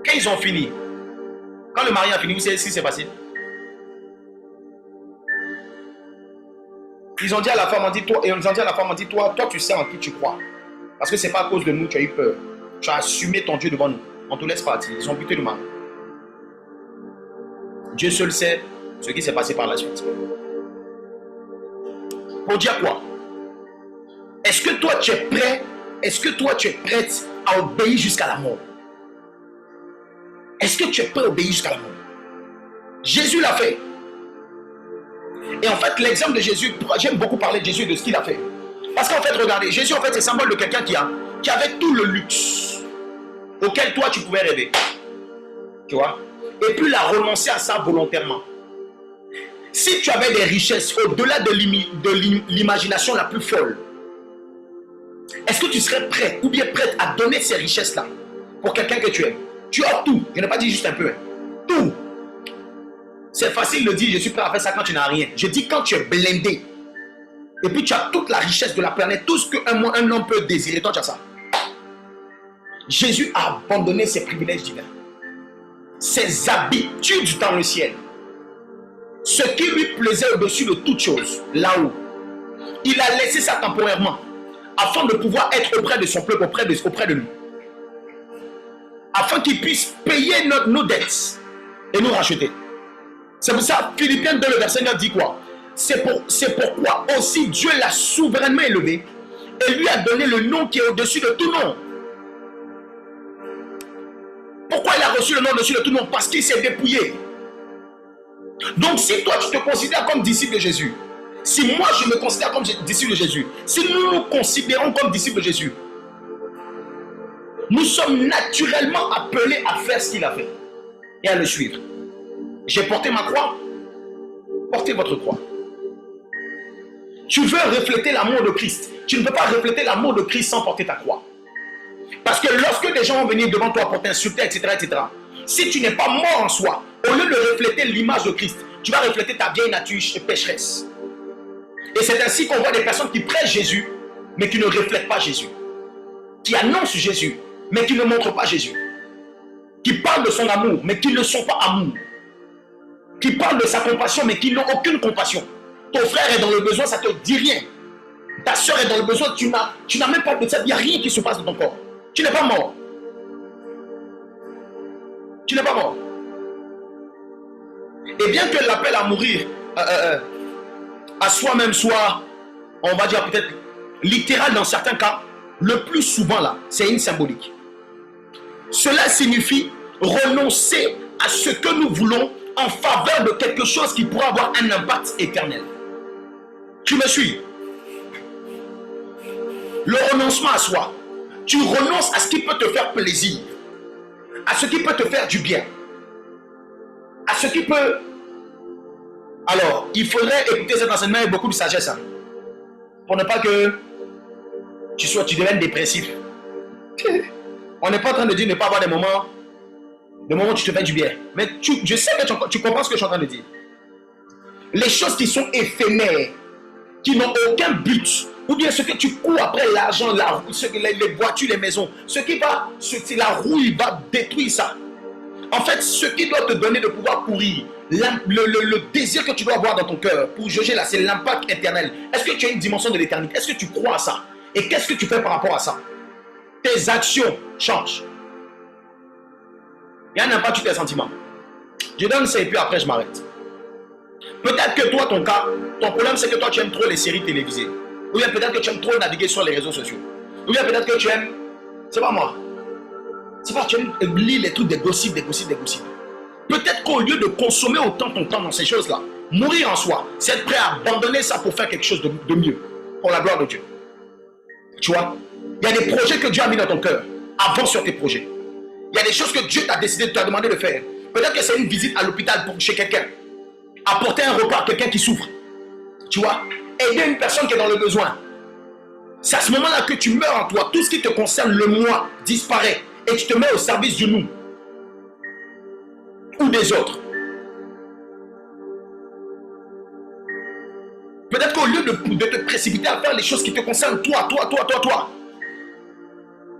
Quand ils ont fini, quand le mari a fini, vous savez ce qui s'est passé? Ils ont dit à la femme, toi, tu sais en qui tu crois. Parce que ce n'est pas à cause de nous, tu as eu peur. Tu as assumé ton Dieu devant nous. On te laisse partir. Ils ont buté le mari. Dieu seul sait ce qui s'est passé par la suite. Pour dire quoi? Est-ce que toi tu es prêt? Est-ce que toi tu es prête à obéir jusqu'à la mort? Est-ce que tu es prêt à obéir jusqu'à la mort? Jésus l'a fait. Et en fait, l'exemple de Jésus, j'aime beaucoup parler de Jésus et de ce qu'il a fait. Parce qu'en fait, regardez, Jésus en fait c'est symbole de quelqu'un qui avait tout le luxe auquel toi tu pouvais rêver. Tu vois? Et puis il a renoncé à ça volontairement. Si tu avais des richesses au-delà de l'imagination la plus folle, est-ce que tu serais prêt ou bien prête à donner ces richesses-là pour quelqu'un que tu aimes? Tu as tout. Je n'ai pas dit juste un peu. Hein. Tout. C'est facile de dire je suis prêt à faire ça quand tu n'as rien. Je dis quand tu es blindé. Et puis tu as toute la richesse de la planète. Tout ce qu'un homme peut désirer. Toi tu as ça. Jésus a abandonné ses privilèges divins. Ses habitudes dans le ciel. Ce qui lui plaisait au-dessus de toute chose. Là-haut. Il a laissé ça temporairement. Afin de pouvoir être auprès de son peuple, auprès de nous. Afin qu'il puisse payer nos dettes et nous racheter. C'est pour ça, Philippiens 2, le verset 9 dit quoi? C'est pourquoi aussi Dieu l'a souverainement élevé et lui a donné le nom qui est au-dessus de tout nom. Pourquoi il a reçu le nom au-dessus de tout nom? Parce qu'il s'est dépouillé. Donc si toi tu te considères comme disciple de Jésus, si moi je me considère comme disciple de Jésus, si nous nous considérons comme disciples de Jésus, nous sommes naturellement appelés à faire ce qu'il a fait et à le suivre. J'ai porté ma croix, portez votre croix. Tu veux refléter l'amour de Christ. Tu ne peux pas refléter l'amour de Christ sans porter ta croix. Parce que lorsque des gens vont venir devant toi pour t'insulter, etc., si tu n'es pas mort en soi, au lieu de refléter l'image de Christ, tu vas refléter ta vieille nature pécheresse. Et c'est ainsi qu'on voit des personnes qui prêchent Jésus, mais qui ne reflètent pas Jésus. Qui annoncent Jésus, mais qui ne montrent pas Jésus. Qui parlent de son amour, mais qui ne sont pas amour. Qui parlent de sa compassion, mais qui n'ont aucune compassion. Ton frère est dans le besoin, ça ne te dit rien. Ta soeur est dans le besoin, tu n'as même pas de ça, il n'y a rien qui se passe dans ton corps. Tu n'es pas mort. Tu n'es pas mort. Et bien que l'appel à mourir à soi-même soit, on va dire peut-être littéral dans certains cas, le plus souvent là, c'est une symbolique. Cela signifie renoncer à ce que nous voulons en faveur de quelque chose qui pourra avoir un impact éternel. Tu me suis? Le renoncement à soi. Tu renonces à ce qui peut te faire plaisir, à ce qui peut te faire du bien, à ce qui peut... Alors, il faudrait écouter cet enseignement avec beaucoup de sagesse, hein, pour ne pas que tu deviennes dépressif. On n'est pas en train de dire ne pas avoir des moments où tu te fais du bien. Mais je sais que tu comprends ce que je suis en train de dire. Les choses qui sont éphémères, qui n'ont aucun but, ou bien ce que tu cours après l'argent, les voitures, les maisons, la rouille va détruire ça. En fait, ce qui doit te donner de pouvoir courir, le désir que tu dois avoir dans ton cœur pour juger là, c'est l'impact éternel. Est-ce que tu as une dimension de l'éternité? Est-ce que tu crois à ça? Et qu'est-ce que tu fais par rapport à ça? Tes actions changent. Il y a un impact sur tes sentiments. Je donne ça et puis après je m'arrête. Peut-être que toi, ton cas, ton problème c'est que toi tu aimes trop les séries télévisées. Ou bien peut-être que tu aimes trop naviguer sur les réseaux sociaux. Ou bien peut-être que tu aimes, c'est pas moi, c'est pas, tu aimes lire les trucs des gossips, des gossips, des gossips. Peut-être qu'au lieu de consommer autant ton temps dans ces choses-là, mourir en soi, c'est être prêt à abandonner ça pour faire quelque chose de mieux, pour la gloire de Dieu. Tu vois, il y a des projets que Dieu a mis dans ton cœur. Avance sur tes projets. Il y a des choses que Dieu t'a décidé, t'a demandé de faire. Peut-être que c'est une visite à l'hôpital chez quelqu'un. Apporter un repas à quelqu'un qui souffre. Tu vois, aider une personne qui est dans le besoin. C'est à ce moment-là que tu meurs en toi. Tout ce qui te concerne, le moi, disparaît. Et tu te mets au service de nous. Ou des autres. Peut-être qu'au lieu de te précipiter à faire les choses qui te concernent, toi.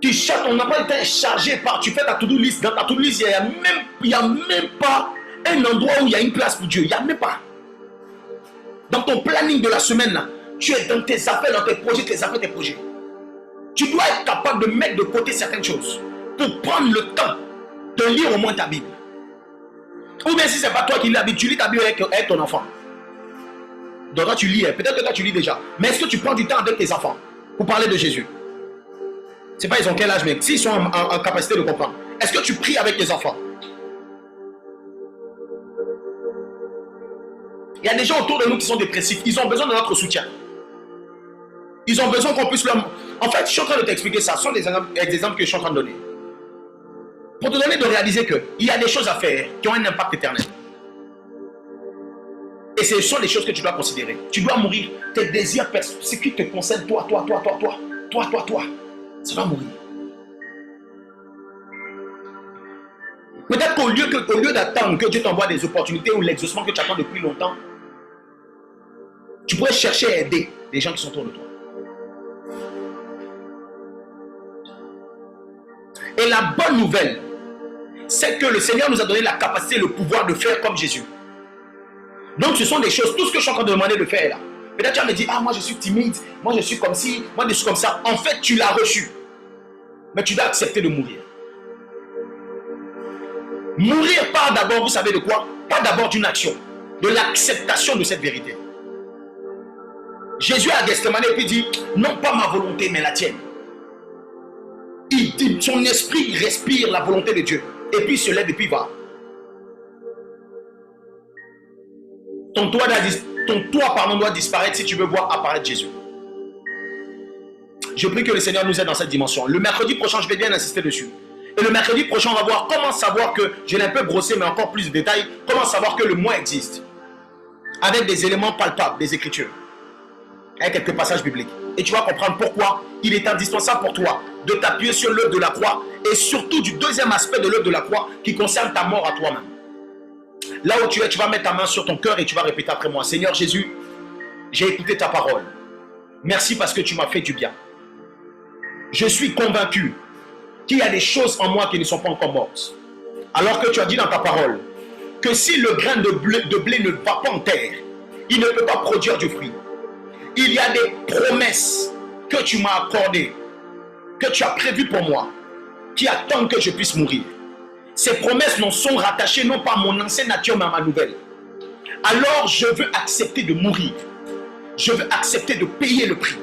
Tu cherches, ton emploi du temps est chargé par, tu fais ta to-do list. Dans ta to-do list, il n'y a même pas un endroit où il y a une place pour Dieu. Il n'y a même pas. Dans ton planning de la semaine, là, tu es dans tes affaires, dans tes projets, tes projets. Tu dois être capable de mettre de côté certaines choses pour prendre le temps de lire au moins ta Bible. Ou bien si ce n'est pas toi qui lis la Bible, tu lis ta Bible avec ton enfant. Donc toi tu lis, peut-être que toi tu lis déjà. Mais est-ce que tu prends du temps avec tes enfants pour parler de Jésus? C'est pas ils ont quel âge, mais s'ils sont en capacité de comprendre. Est-ce que tu pries avec tes enfants? Il y a des gens autour de nous qui sont dépressifs. Ils ont besoin de notre soutien. Ils ont besoin qu'on puisse leur... En fait, je suis en train de t'expliquer ça. Ce sont des exemples que je suis en train de donner. Pour te donner de réaliser qu'il y a des choses à faire qui ont un impact éternel. Et ce sont des choses que tu dois considérer. Tu dois mourir. Tes désirs, ce qui te concerne, toi. Ça va mourir. Peut-être qu'au lieu d'attendre que Dieu t'envoie des opportunités ou l'exaucement que tu attends depuis longtemps, tu pourrais chercher à aider les gens qui sont autour de toi. Et la bonne nouvelle, c'est que le Seigneur nous a donné la capacité et le pouvoir de faire comme Jésus. Donc ce sont des choses, tout ce que je suis en train de demander de faire là. Peut-être tu vas me dire, ah moi je suis timide, moi je suis comme ci, moi je suis comme ça. En fait tu l'as reçu. Mais tu dois accepter de mourir. Mourir part d'abord, vous savez de quoi? Pas d'abord d'une action, de l'acceptation de cette vérité. Jésus a Gethsemane et puis dit, non pas ma volonté mais la tienne. Il dit, son esprit respire la volonté de Dieu. Et puis il se lève et puis il va. Ton toit doit disparaître si tu veux voir apparaître Jésus. Je prie que le Seigneur nous aide dans cette dimension. Le mercredi prochain, je vais bien insister dessus. Et le mercredi prochain, on va voir comment savoir que, je l'ai un peu brossé, mais encore plus de détails, comment savoir que le moi existe. Avec des éléments palpables, des Écritures. Avec quelques passages bibliques. Et tu vas comprendre pourquoi il est indispensable pour toi de t'appuyer sur l'œuvre de la croix et surtout du deuxième aspect de l'œuvre de la croix qui concerne ta mort à toi-même. Là où tu es, tu vas mettre ta main sur ton cœur et tu vas répéter après moi. Seigneur Jésus, j'ai écouté ta parole. Merci parce que tu m'as fait du bien. Je suis convaincu qu'il y a des choses en moi qui ne sont pas encore mortes. Alors que tu as dit dans ta parole que si le grain de blé ne va pas en terre, il ne peut pas produire du fruit. Il y a des promesses que tu m'as accordées, que tu as prévues pour moi, qui attendent que je puisse mourir. Ces promesses n'en sont rattachées non pas à mon ancienne nature mais à ma nouvelle. Alors je veux accepter de mourir. Je veux accepter de payer le prix.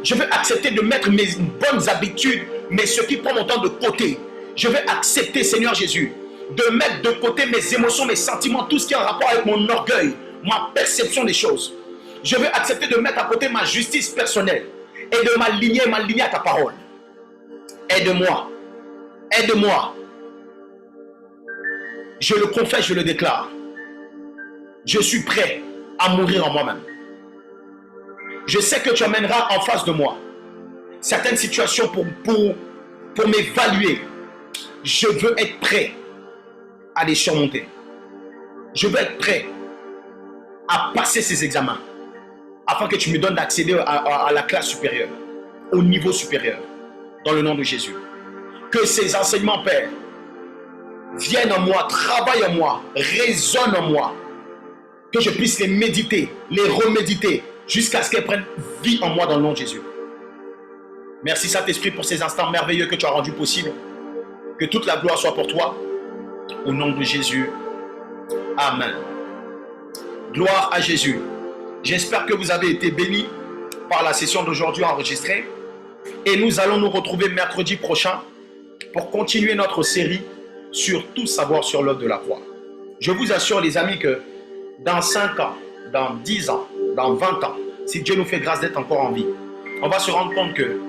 Je veux accepter de mettre mes bonnes habitudes, mais ce qui prend mon temps de côté. Je veux accepter, Seigneur Jésus, de mettre de côté mes émotions, mes sentiments, tout ce qui est en rapport avec mon orgueil, ma perception des choses. Je veux accepter de mettre à côté ma justice personnelle et de m'aligner à ta parole. Aide-moi. Aide-moi. Je le confesse, je le déclare. Je suis prêt à mourir en moi-même. Je sais que tu amèneras en face de moi certaines situations pour m'évaluer. Je veux être prêt à les surmonter. Je veux être prêt à passer ces examens afin que tu me donnes d'accéder à la classe supérieure, au niveau supérieur, dans le nom de Jésus. Que ces enseignements, Père, viennent en moi, travaillent en moi, résonnent en moi, que je puisse les méditer, les reméditer, jusqu'à ce qu'elles prennent vie en moi dans le nom de Jésus. Merci Saint-Esprit pour ces instants merveilleux que tu as rendus possibles. Que toute la gloire soit pour toi. Au nom de Jésus. Amen. Gloire à Jésus. J'espère que vous avez été bénis par la session d'aujourd'hui enregistrée. Et nous allons nous retrouver mercredi prochain pour continuer notre série sur tout savoir sur l'œuvre de la croix. Je vous assure les amis que dans 5 ans, dans 10 ans, dans 20 ans, si Dieu nous fait grâce d'être encore en vie, on va se rendre compte que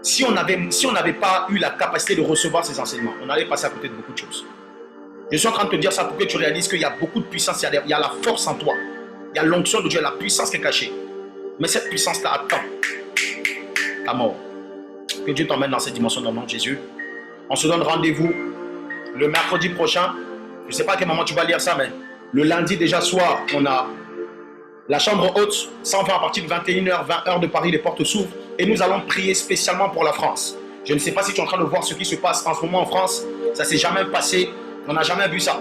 si on n'avait pas eu la capacité de recevoir ces enseignements, on allait passer à côté de beaucoup de choses. Je suis en train de te dire ça pour que tu réalises qu'il y a beaucoup de puissance, il y a la force en toi, il y a l'onction de Dieu, la puissance qui est cachée. Mais cette puissance-là attend ta mort. Que Dieu t'emmène dans cette dimension dans le nom de Jésus. On se donne rendez-vous le mercredi prochain. Je ne sais pas à quel moment tu vas lire ça, mais le lundi déjà soir, on a la chambre haute, 120 à partir de 21h, 20h de Paris, les portes s'ouvrent. Et nous allons prier spécialement pour la France. Je ne sais pas si tu es en train de voir ce qui se passe en ce moment en France. Ça ne s'est jamais passé. On n'a jamais vu ça.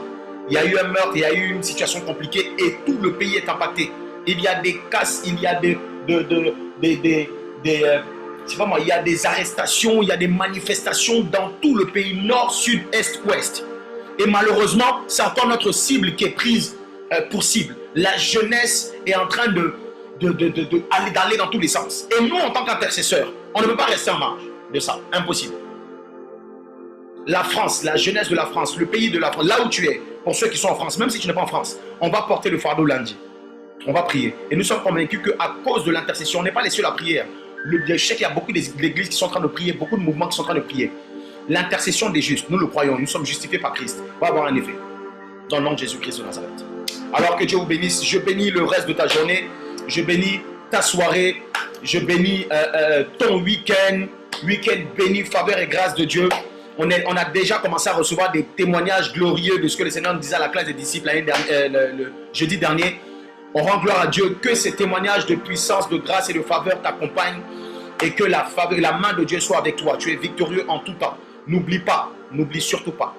Il y a eu un meurtre, il y a eu une situation compliquée et tout le pays est impacté. Il y a des casses, il y a je sais pas moi, il y a des arrestations, il y a des manifestations dans tout le pays, nord, sud, est, ouest. Et malheureusement, c'est encore notre cible qui est prise pour cible. La jeunesse est en train d'aller dans tous les sens. Et nous, en tant qu'intercesseurs, on ne peut pas rester en marge de ça. Impossible. La France, la jeunesse de la France, le pays de la France, là où tu es, pour ceux qui sont en France, même si tu n'es pas en France, on va porter le fardeau lundi. On va prier. Et nous sommes convaincus qu'à cause de l'intercession, on n'est pas les seuls à prier. Je sais qu'il y a beaucoup d'églises qui sont en train de prier, beaucoup de mouvements qui sont en train de prier. L'intercession des justes, nous le croyons, nous sommes justifiés par Christ, va avoir un effet. Dans le nom de Jésus-Christ de Nazareth. Alors que Dieu vous bénisse, je bénis le reste de ta journée, je bénis ta soirée, je bénis ton week-end béni, faveur et grâce de Dieu. On a déjà commencé à recevoir des témoignages glorieux de ce que le Seigneur nous disait à la classe des disciples le jeudi dernier. On rend gloire à Dieu, que ces témoignages de puissance, de grâce et de faveur t'accompagnent et que la main de Dieu soit avec toi. Tu es victorieux en tout temps. N'oublie pas, n'oublie surtout pas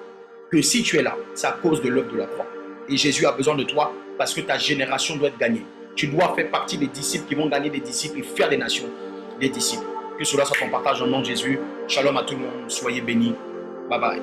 que si tu es là, c'est à cause de l'œuvre de la croix. Et Jésus a besoin de toi parce que ta génération doit être gagnée. Tu dois faire partie des disciples qui vont gagner des disciples et faire des nations des disciples. Que cela soit ton partage au nom de Jésus. Shalom à tout le monde. Soyez bénis. Bye bye.